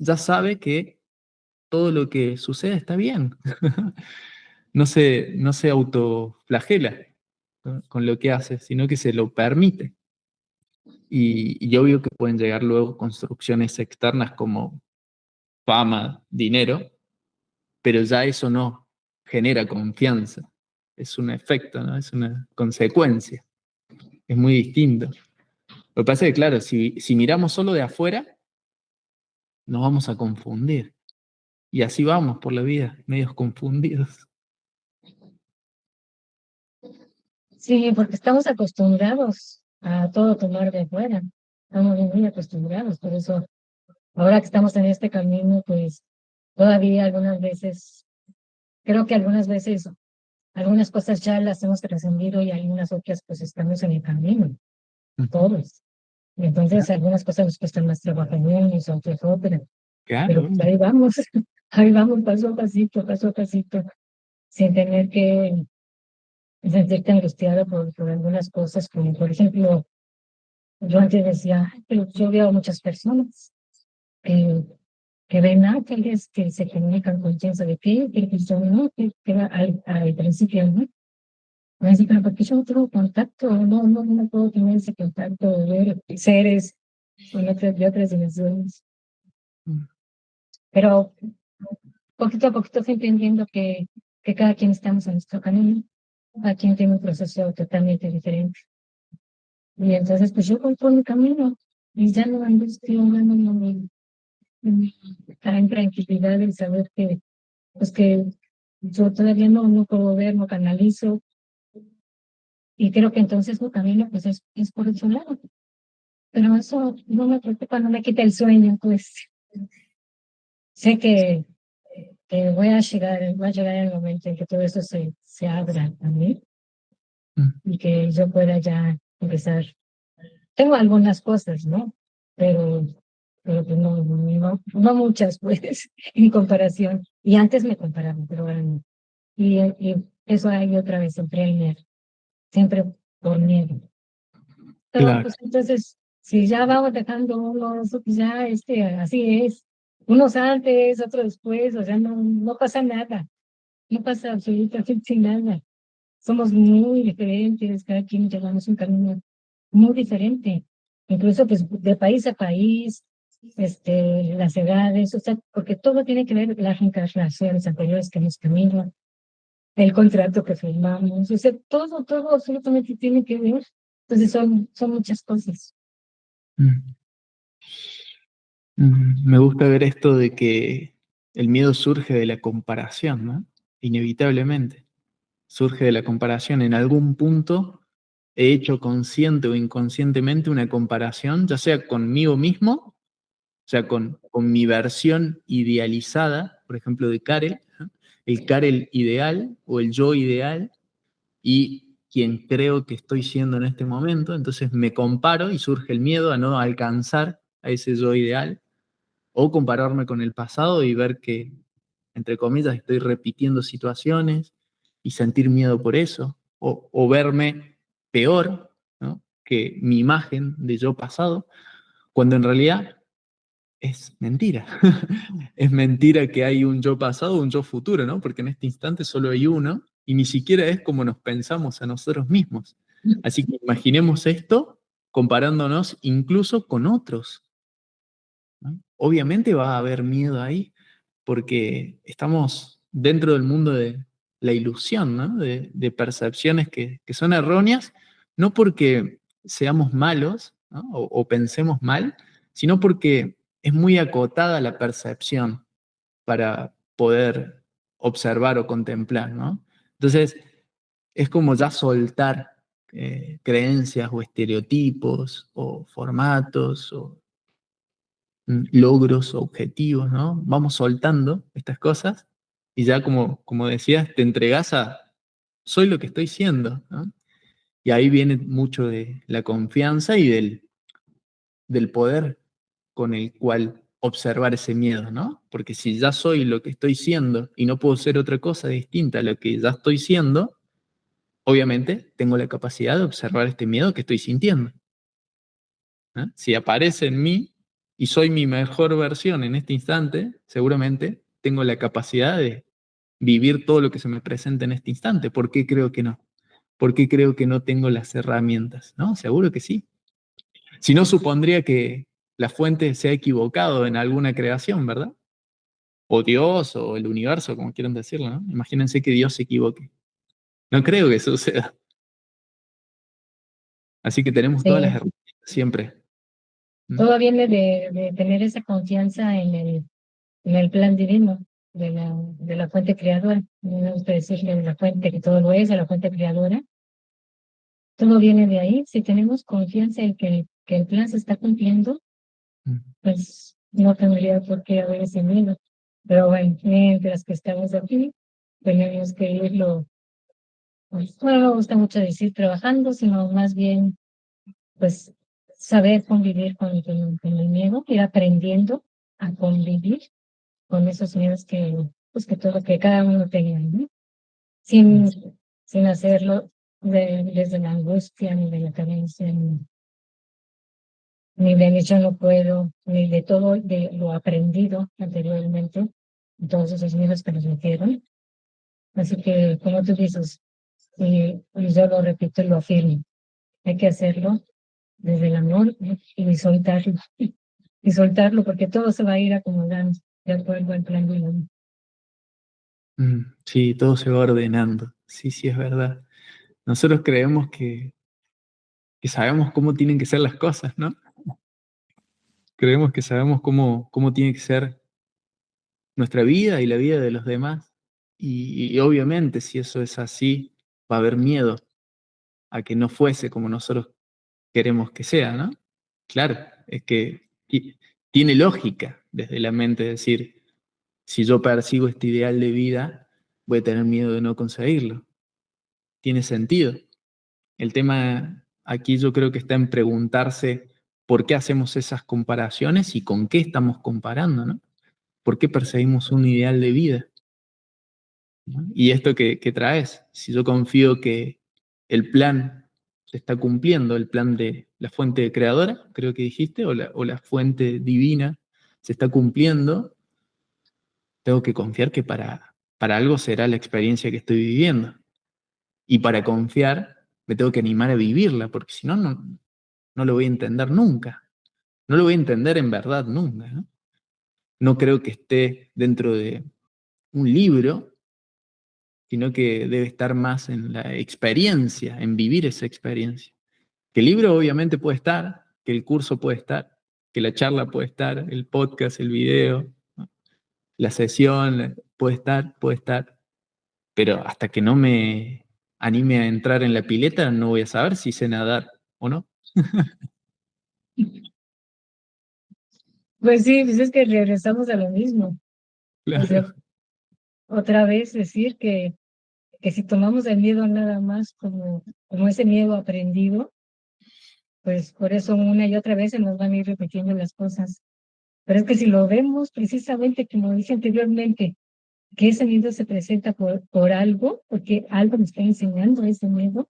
ya sabe que todo lo que sucede está bien. No se autoflagela, ¿no? Con lo que hace, sino que se lo permite. Y obvio que pueden llegar luego construcciones externas como fama, dinero, pero ya eso no genera confianza. Es un efecto, ¿no? Es una consecuencia. Es muy distinto. Lo que pasa es que, claro, si miramos solo de afuera, nos vamos a confundir. Y así vamos por la vida, medios confundidos. Sí, porque estamos acostumbrados a todo tomar de afuera. Estamos muy acostumbrados, por eso ahora que estamos en este camino, pues todavía algunas veces, creo que algunas veces, algunas cosas ya las hemos trascendido y algunas otras pues estamos en el camino, todos. Y entonces algunas cosas nos cuestan más trabajo en unos, otras otras, pero Claro. pues ahí vamos paso a pasito, sin tener que sentirte angustiado por algunas cosas, como por ejemplo, yo antes decía, "Ay, pero yo veo a muchas personas que, que ven ángeles, que se comunican con quién sabe qué, que son, no, que al principio, ¿no? Me decía, pero porque yo no tengo contacto, no puedo tener ese contacto de ver seres de otras dimensiones. Pero poquito a poquito fui entendiendo que cada quien estamos en nuestro camino, cada quien tiene un proceso totalmente diferente. Y entonces, pues yo voy por mi camino y ya no angustio, ya no me da en tranquilidad el saber que, pues que yo todavía no puedo ver, no canalizo, y creo que entonces mi camino, pues es por otro lado. Pero eso no me preocupa, no me quita el sueño, pues sé que va a llegar el momento en que todo eso se abra a mí y que yo pueda ya empezar. Tengo algunas cosas, ¿no? Pero pues no muchas, pues, en comparación. Y antes me comparaba, pero ahora no. Y eso ahí otra vez, siempre por miedo. Pero Claro. pues entonces, si ya vamos dejando uno, eso, pues ya así es. Unos antes, otros después, o sea, no pasa nada. No pasa absolutamente nada. Somos muy diferentes, cada quien llevamos un camino muy diferente, incluso pues de país a país, las edades, o sea, porque todo tiene que ver las reencarnaciones anteriores que hemos tenido, el contrato que firmamos, o sea, todo absolutamente tiene que ver. Entonces son muchas cosas. Mm. Me gusta ver esto de que el miedo surge de la comparación, ¿no? Inevitablemente. Surge de la comparación. En algún punto he hecho consciente o inconscientemente una comparación, ya sea conmigo mismo, o sea, con mi versión idealizada, por ejemplo, de Karel, ¿no? El Karel ideal o el yo ideal y quien creo que estoy siendo en este momento. Entonces me comparo y surge el miedo a no alcanzar a ese yo ideal o compararme con el pasado y ver que, entre comillas, estoy repitiendo situaciones y sentir miedo por eso, o verme peor, ¿no? Que mi imagen de yo pasado, cuando en realidad es mentira. Es mentira que hay un yo pasado o un yo futuro, ¿no? Porque en este instante solo hay uno y ni siquiera es como nos pensamos a nosotros mismos. Así que imaginemos esto comparándonos incluso con otros, ¿no? obviamente va a haber miedo ahí, porque estamos dentro del mundo de la ilusión, ¿no? De percepciones que son erróneas, no porque seamos malos, ¿no? O pensemos mal, sino porque es muy acotada la percepción para poder observar o contemplar, ¿no? Entonces, es como ya soltar creencias o estereotipos o formatos o logros, objetivos, ¿no? Vamos soltando estas cosas y ya como decías, te entregas a, soy lo que estoy siendo, ¿no? Y ahí viene mucho de la confianza y del poder con el cual observar ese miedo, ¿no? Porque si ya soy lo que estoy siendo y no puedo ser otra cosa distinta a lo que ya estoy siendo, obviamente tengo la capacidad de observar este miedo que estoy sintiendo. ¿Eh? Si aparece en mí y soy mi mejor versión en este instante, seguramente tengo la capacidad de vivir todo lo que se me presenta en este instante. ¿Por qué creo que no? ¿Por qué creo que no tengo las herramientas? ¿No? Seguro que sí. Si no, supondría que la fuente se ha equivocado en alguna creación, ¿verdad? O Dios, o el universo, como quieran decirlo, ¿no? Imagínense que Dios se equivoque. No creo que suceda. Así que tenemos todas las Sí, herramientas siempre. ¿Mm? todo viene de tener esa confianza en el plan divino de la fuente creadora. Me gusta decirle de la fuente que todo lo es, de la fuente creadora. Todo viene de ahí. Si tenemos confianza en que el plan se está cumpliendo, Mm. pues no tendría por qué haber ese miedo. Pero bueno, mientras que estamos aquí, tenemos que irlo, pues, bueno, no me gusta mucho decir trabajando, sino más bien, pues, saber convivir con el miedo, ir aprendiendo a convivir con esos miedos pues, que todo, que cada uno tenga, ¿no? Mm. Sin, sin hacerlo desde la angustia, ni de la carencia, ni de yo no puedo, ni de todo de lo aprendido anteriormente, todos esos miedos que nos metieron. Así que, como tú dices, y yo lo repito y lo afirmo, hay que hacerlo desde el amor, ¿no? Y soltarlo, y soltarlo, porque todo se va a ir acomodando de acuerdo al plan divino. Sí, todo se va ordenando. Sí, sí, es verdad. Nosotros creemos que sabemos cómo tienen que ser las cosas, ¿no? Creemos que sabemos cómo tiene que ser nuestra vida y la vida de los demás. Y obviamente, si eso es así, va a haber miedo a que no fuese como nosotros queremos que sea, ¿no? Claro, es que tiene lógica desde la mente decir, si yo persigo este ideal de vida, voy a tener miedo de no conseguirlo. Tiene sentido. El tema aquí yo creo que está en preguntarse por qué hacemos esas comparaciones y con qué estamos comparando, ¿no? ¿Por qué perseguimos un ideal de vida? ¿No? Y esto que traes, si yo confío que el plan se está cumpliendo, el plan de la fuente creadora, creo que dijiste, o la fuente divina se está cumpliendo, tengo que confiar que para algo será la experiencia que estoy viviendo. Y para confiar, me tengo que animar a vivirla, porque si no, no lo voy a entender nunca. No lo voy a entender en verdad nunca, ¿no? No creo que esté dentro de un libro, sino que debe estar más en la experiencia, en vivir esa experiencia. Que el libro obviamente puede estar, que el curso puede estar, que la charla puede estar, el podcast, el video, ¿no? La sesión puede estar, pero hasta que no me anime a entrar en la pileta no voy a saber si sé nadar o no. Pues sí, pues es que regresamos a lo mismo. O sea, Claro. otra vez decir que si tomamos el miedo nada más como ese miedo aprendido, pues por eso una y otra vez se nos van a ir repitiendo las cosas. Pero es que si lo vemos precisamente como dije anteriormente, que ese miedo se presenta por algo, porque algo me está enseñando ese miedo,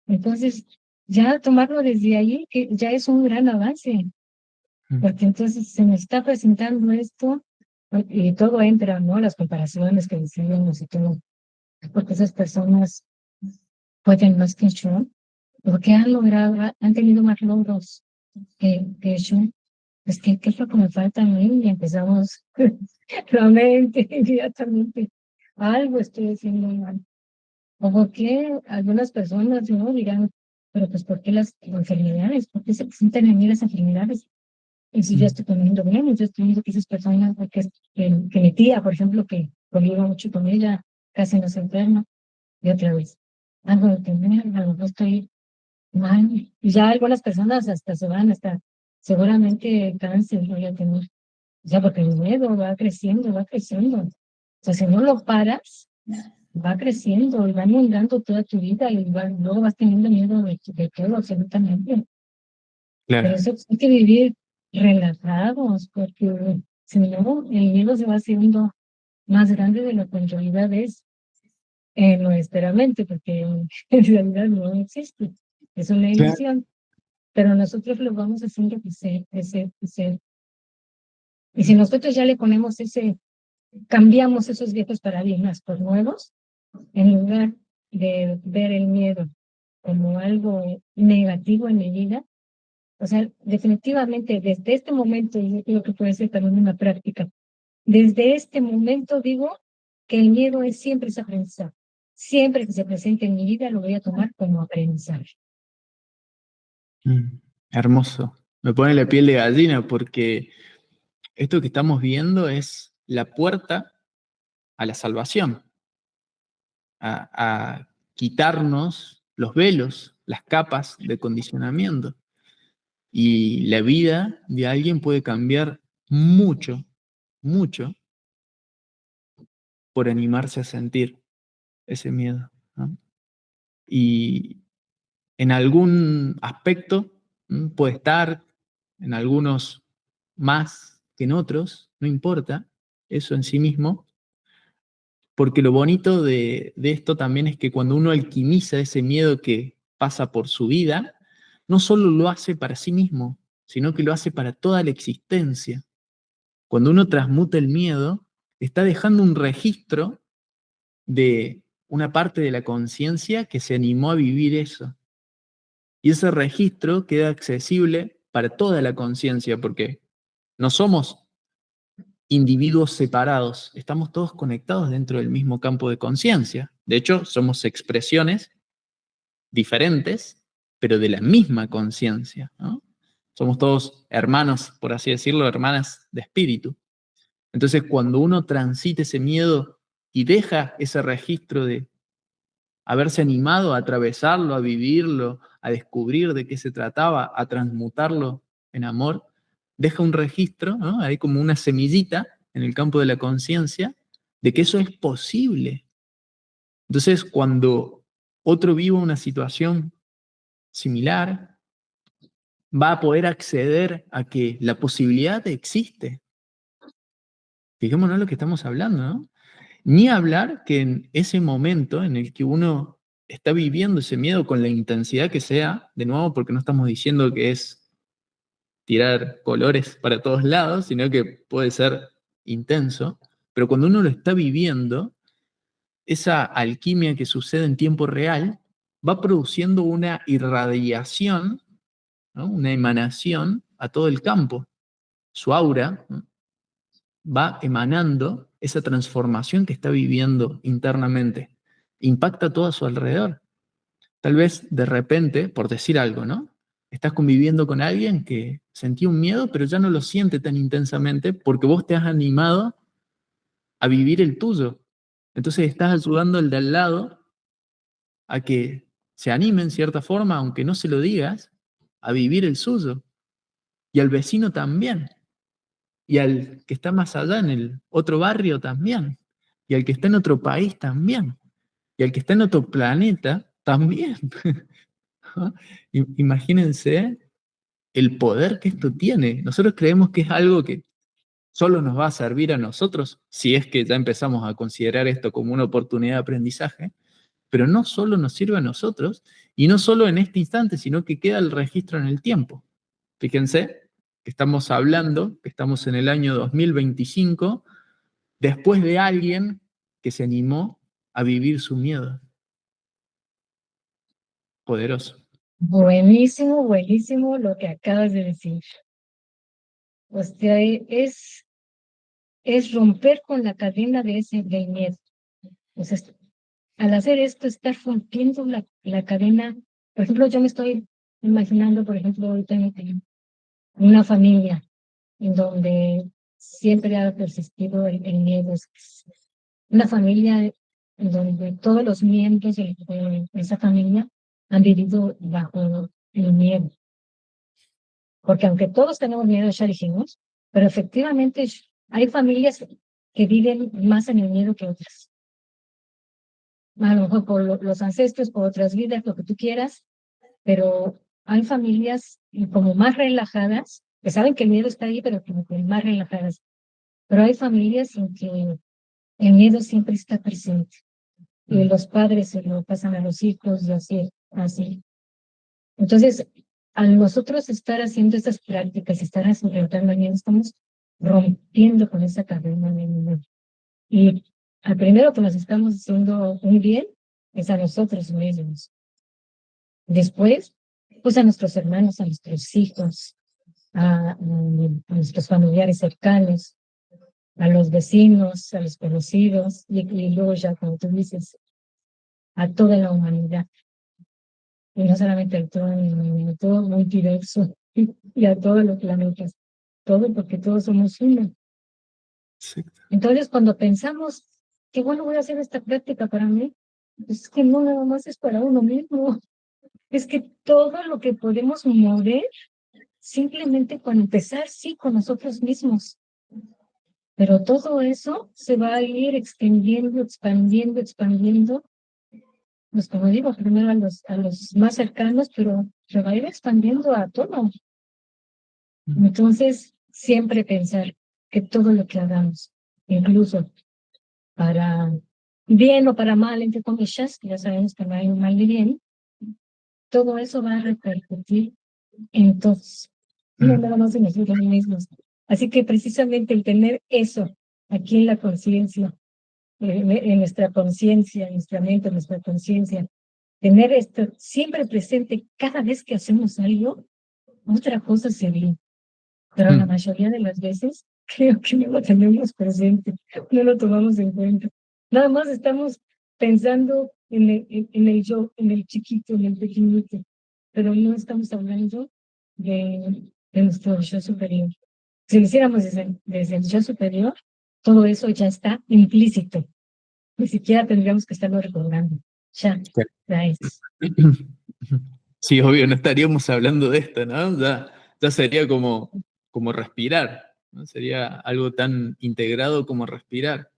entonces ya tomarlo desde ahí, que ya es un gran avance, porque entonces se me está presentando esto y todo entra, ¿no? Las comparaciones que decimos y todo, porque esas personas pueden más que yo, porque han logrado, han tenido más logros que yo. pues, ¿qué es lo que me falta a mí? Y empezamos nuevamente, inmediatamente, algo estoy haciendo mal. O por qué algunas personas, ¿no? Dirán, pero pues, ¿por qué las enfermedades? ¿Por qué se presentan en mí las enfermedades? Y si yo Mm, estoy comiendo bien, yo estoy viendo que esas personas, porque que mi tía, por ejemplo, que convivo mucho con ella, casi no se enferma, y otra vez, algo de tener, a lo mejor estoy mal. Y ya algunas personas hasta se van, hasta seguramente cáncer voy a tener, ya porque el miedo va creciendo, va creciendo. O sea, si no lo paras, va creciendo y va inundando toda tu vida y luego vas teniendo miedo de todo, absolutamente. Pero claro. eso hay que vivir relajados, porque si no, el miedo se va haciendo más grande de lo que en realidad es en nuestra mente, porque en realidad no existe. Es una Claro. ilusión, pero nosotros lo vamos haciendo crecer, crecer, crecer. Y si Mm, nosotros ya le ponemos cambiamos esos viejos paradigmas por nuevos, en lugar de ver el miedo como algo negativo en mi vida, o sea, definitivamente desde este momento, y yo creo que puede ser también una práctica, desde este momento digo que el miedo es siempre ese aprendizaje. Siempre que se presente en mi vida lo voy a tomar como aprendizaje. mm, hermoso. Me pone la piel de gallina porque esto que estamos viendo es la puerta a la salvación, a quitarnos los velos, las capas de condicionamiento. Y la vida de alguien puede cambiar mucho, mucho por animarse a sentir ese miedo, ¿no? Y en algún aspecto puede estar, en algunos más que en otros, no importa, eso en sí mismo, porque lo bonito de esto también es que cuando uno alquimiza ese miedo que pasa por su vida, no solo lo hace para sí mismo, sino que lo hace para toda la existencia. Cuando uno transmuta el miedo, está dejando un registro de una parte de la conciencia que se animó a vivir eso. Y ese registro queda accesible para toda la conciencia, porque no somos individuos separados, estamos todos conectados dentro del mismo campo de conciencia. De hecho, somos expresiones diferentes, pero de la misma conciencia, ¿no? Somos todos hermanos, por así decirlo, hermanas de espíritu. Entonces, cuando uno transita ese miedo y deja ese registro de haberse animado a atravesarlo, a vivirlo, a descubrir de qué se trataba, a transmutarlo en amor, deja un registro, ¿no? Hay como una semillita en el campo de la conciencia de que eso es posible. Entonces, cuando otro vive una situación similar, va a poder acceder a que la posibilidad existe. Fijémonos lo que estamos hablando, ¿no? Ni hablar que en ese momento en el que uno está viviendo ese miedo con la intensidad que sea, de nuevo, porque no estamos diciendo que es tirar colores para todos lados, sino que puede ser intenso, pero cuando uno lo está viviendo, esa alquimia que sucede en tiempo real va produciendo una irradiación, ¿no? Una emanación a todo el campo. Su aura, ¿no? Va emanando esa transformación que está viviendo internamente. Impacta todo a su alrededor. Tal vez de repente, por decir algo, ¿no? Estás conviviendo con alguien que sentía un miedo, pero ya no lo siente tan intensamente porque vos te has animado a vivir el tuyo. Entonces estás ayudando al de al lado a que se anime en cierta forma, aunque no se lo digas, a vivir el suyo. Y al vecino también. Y al que está más allá en el otro barrio también. Y al que está en otro país también. Y al que está en otro planeta también. Imagínense el poder que esto tiene. Nosotros creemos que es algo que solo nos va a servir a nosotros, si es que ya empezamos a considerar esto como una oportunidad de aprendizaje, pero no solo nos sirve a nosotros, y no solo en este instante, sino que queda el registro en el tiempo. Fíjense que estamos hablando, que estamos en el año 2025, después de alguien que se animó a vivir su miedo. Poderoso. Buenísimo, buenísimo lo que acabas de decir. O sea, es romper con la cadena del miedo. O sea, al hacer esto, estar rompiendo la cadena. Por ejemplo, yo me estoy imaginando, por ejemplo, ahorita en una familia en donde siempre ha persistido el miedo. Es una familia en donde todos los miembros de esa familia han vivido bajo el miedo. Porque aunque todos tenemos miedo, ya dijimos, pero efectivamente hay familias que viven más en el miedo que otras. A lo mejor por los ancestros, por otras vidas, lo que tú quieras, pero hay familias como más relajadas, que saben que el miedo está ahí, pero como que más relajadas. Pero hay familias en que el miedo siempre está presente y los padres se lo pasan a los hijos y así, así. Entonces, al nosotros estar haciendo estas prácticas y estar enfrentando el miedo, estamos rompiendo con esa cadena de miedo. Y al primero que nos estamos haciendo un bien es a nosotros mismos. Después, pues a nuestros hermanos, a nuestros hijos, a nuestros familiares cercanos, a los vecinos, a los conocidos, y luego ya, como tú dices, a toda la humanidad. Y no solamente a todo el multiverso y a todos los planetas. Todo porque todos somos uno. Exacto. Entonces, cuando pensamos que bueno, voy a hacer esta práctica para mí, pues es que no nada más es para uno mismo. Es que todo lo que podemos mover, simplemente con empezar, sí, con nosotros mismos. Pero todo eso se va a ir extendiendo, expandiendo, expandiendo. Pues como digo, primero a los más cercanos, pero se va a ir expandiendo a todo. Entonces, siempre pensar que todo lo que hagamos, incluso para bien o para mal, entre comillas, ya sabemos que no hay un mal ni bien, todo eso va a repercutir en todos, no nada más en nosotros mismos. Así que precisamente el tener eso aquí en la conciencia, en nuestra conciencia, en nuestra mente, en nuestra conciencia, tener esto siempre presente cada vez que hacemos algo, otra cosa sería. Pero la mayoría de las veces creo que no lo tenemos presente, no lo tomamos en cuenta. Nada más estamos pensando en el yo, en el chiquito, en el pequeñito, pero no estamos hablando de nuestro yo superior. Si lo hiciéramos desde el yo superior, todo eso ya está implícito. Ni siquiera tendríamos que estarlo recordando. Ya es. Sí, obvio, no estaríamos hablando de esto, ¿no? Ya sería como respirar, ¿no? Sería algo tan integrado como respirar.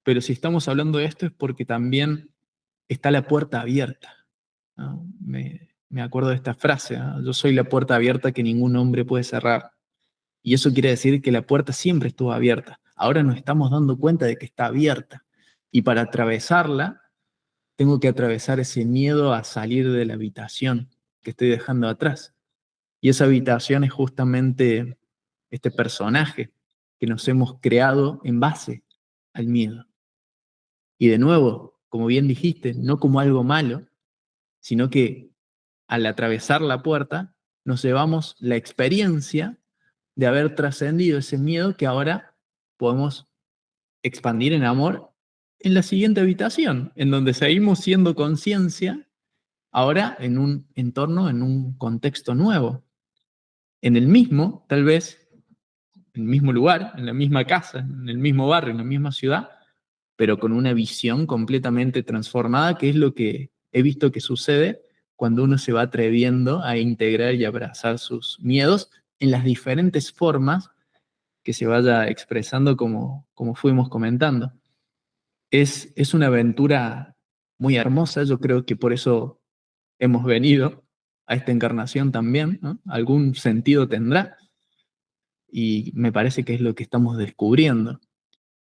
Pero si estamos hablando de esto es porque también está la puerta abierta, ¿no? Me acuerdo de esta frase, ¿no? Yo soy la puerta abierta que ningún hombre puede cerrar. Y eso quiere decir que la puerta siempre estuvo abierta. Ahora nos estamos dando cuenta de que está abierta. Y para atravesarla, tengo que atravesar ese miedo a salir de la habitación que estoy dejando atrás. Y esa habitación es justamente este personaje que nos hemos creado en base al miedo. Y de nuevo, como bien dijiste, no como algo malo, sino que al atravesar la puerta nos llevamos la experiencia de haber trascendido ese miedo que ahora podemos expandir en amor en la siguiente habitación, en donde seguimos siendo conciencia, ahora en un entorno, en un contexto nuevo, en el mismo, tal vez, en el mismo lugar, en la misma casa, en el mismo barrio, en la misma ciudad, pero con una visión completamente transformada, que es lo que he visto que sucede cuando uno se va atreviendo a integrar y abrazar sus miedos en las diferentes formas que se vaya expresando como fuimos comentando. Es una aventura muy hermosa, yo creo que por eso hemos venido a esta encarnación también, ¿no? Algún sentido tendrá y me parece que es lo que estamos descubriendo.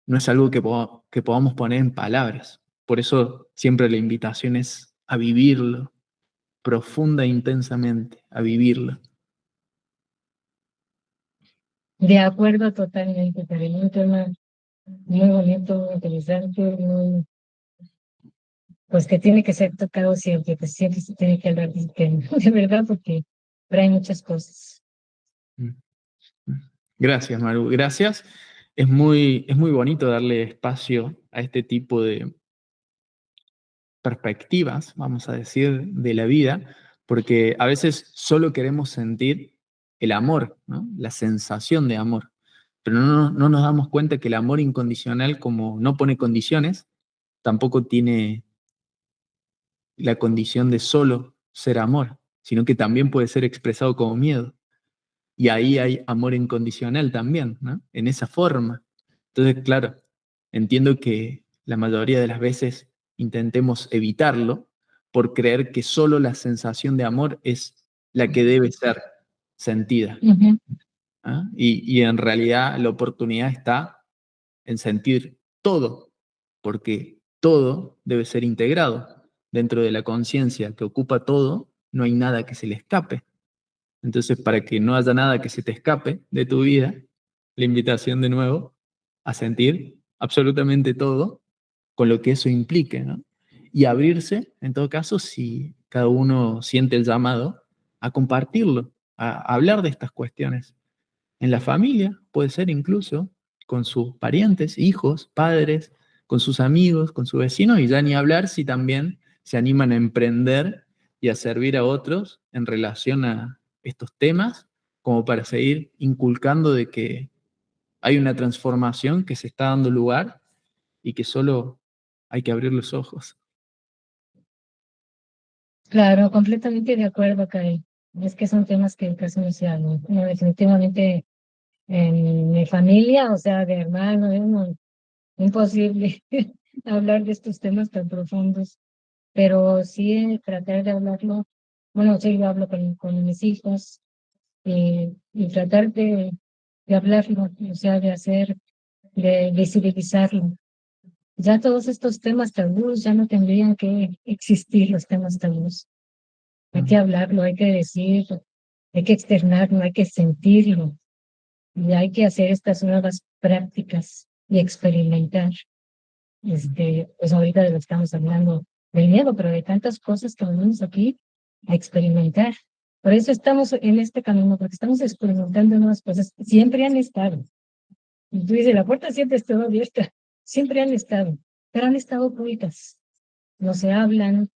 No es algo que podamos poner en palabras. Por eso siempre la invitación es a vivirlo profunda e intensamente, a vivirlo. De acuerdo totalmente, pero es un tema muy bonito, muy interesante, muy, pues que tiene que ser tocado siempre, pues siempre se tiene que hablar de este tema, de verdad, porque trae muchas cosas. Mm. Gracias, Maru, gracias. Es muy bonito darle espacio a este tipo de perspectivas, vamos a decir, de la vida, porque a veces solo queremos sentir el amor, ¿no? La sensación de amor, pero no nos damos cuenta que el amor incondicional, como no pone condiciones, tampoco tiene la condición de solo ser amor, sino que también puede ser expresado como miedo. Y ahí hay amor incondicional también, ¿no? En esa forma. Entonces, claro, entiendo que la mayoría de las veces intentemos evitarlo por creer que solo la sensación de amor es la que debe ser sentida. Ujú. ¿Ah? Y en realidad la oportunidad está en sentir todo, porque todo debe ser integrado. Dentro de la conciencia que ocupa todo, no hay nada que se le escape. Entonces, para que no haya nada que se te escape de tu vida, la invitación de nuevo a sentir absolutamente todo con lo que eso implique, ¿no? Y abrirse, en todo caso, si cada uno siente el llamado, a compartirlo, a hablar de estas cuestiones. En la familia, puede ser incluso, con sus parientes, hijos, padres, con sus amigos, con sus vecinos, y ya ni hablar si también se animan a emprender y a servir a otros en relación a estos temas, como para seguir inculcando de que hay una transformación que se está dando lugar y que solo hay que abrir los ojos. Claro, completamente de acuerdo, Karen. Es que son temas que casi no se hablan. No, definitivamente en mi familia, o sea, de hermano, imposible hablar de estos temas tan profundos, pero sí tratar de hablarlo. Bueno, sí, yo hablo con mis hijos y tratar de hablarlo, o sea, de visibilizarlo. Ya todos estos temas tabús ya no tendrían que existir los temas tabús. Hay que hablarlo, hay que decirlo, hay que externarlo, hay que sentirlo y hay que hacer estas nuevas prácticas y experimentar. Pues ahorita de lo que estamos hablando del miedo, pero de tantas cosas que venimos aquí a experimentar. Por eso estamos en este camino, porque estamos experimentando nuevas cosas. Siempre han estado. Y tú dices, la puerta siempre estuvo abierta. Siempre han estado, pero han estado ocultas. No se hablan.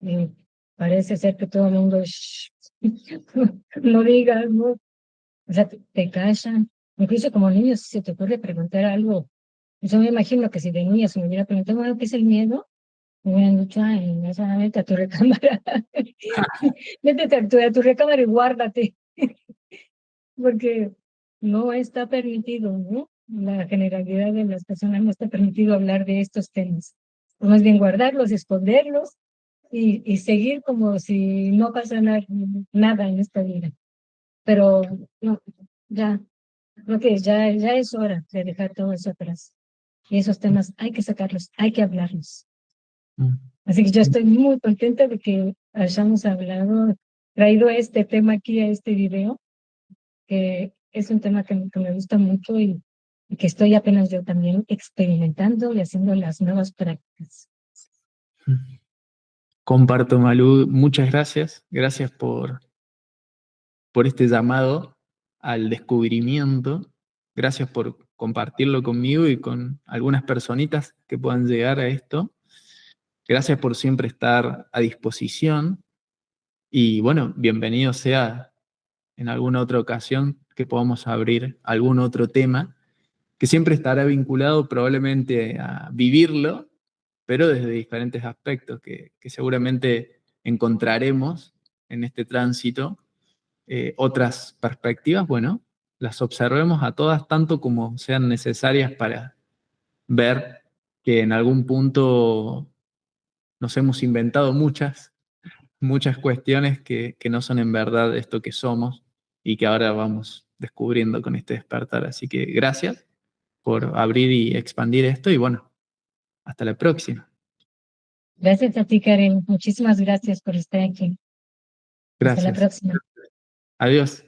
eh, Parece ser que todo el mundo no diga algo. O sea, te callan. Incluso como niños, si se te ocurre preguntar algo. Yo me imagino que si de niña se me hubiera preguntado, bueno, ¿qué es el miedo? Me hubieran dicho, ay, no solamente a tu recámara. Métete a tu recámara y guárdate. Porque no está permitido, ¿no? La generalidad de las personas no está permitido hablar de estos temas. O más bien guardarlos, esconderlos y seguir como si no pasa nada en esta vida. Pero no, ya, creo que ya es hora de dejar todo eso atrás. Y esos temas hay que sacarlos, hay que hablarlos. Así que yo estoy muy contenta de que hayamos hablado, traído este tema aquí a este video, que es un tema que me gusta mucho y que estoy apenas yo también experimentando y haciendo las nuevas prácticas. Comparto, Malú, muchas gracias. Gracias por este llamado al descubrimiento. Gracias por compartirlo conmigo y con algunas personitas que puedan llegar a esto. Gracias por siempre estar a disposición y bueno, bienvenido sea en alguna otra ocasión que podamos abrir algún otro tema que siempre estará vinculado probablemente a vivirlo, pero desde diferentes aspectos que seguramente encontraremos en este tránsito. Otras perspectivas, bueno, las observemos a todas tanto como sean necesarias para ver que en algún punto nos hemos inventado muchas cuestiones que no son en verdad esto que somos y que ahora vamos descubriendo con este despertar. Así que gracias por abrir y expandir esto y bueno, hasta la próxima. Gracias a ti, Karen. Muchísimas gracias por estar aquí. Hasta la Gracias. próxima. Adiós.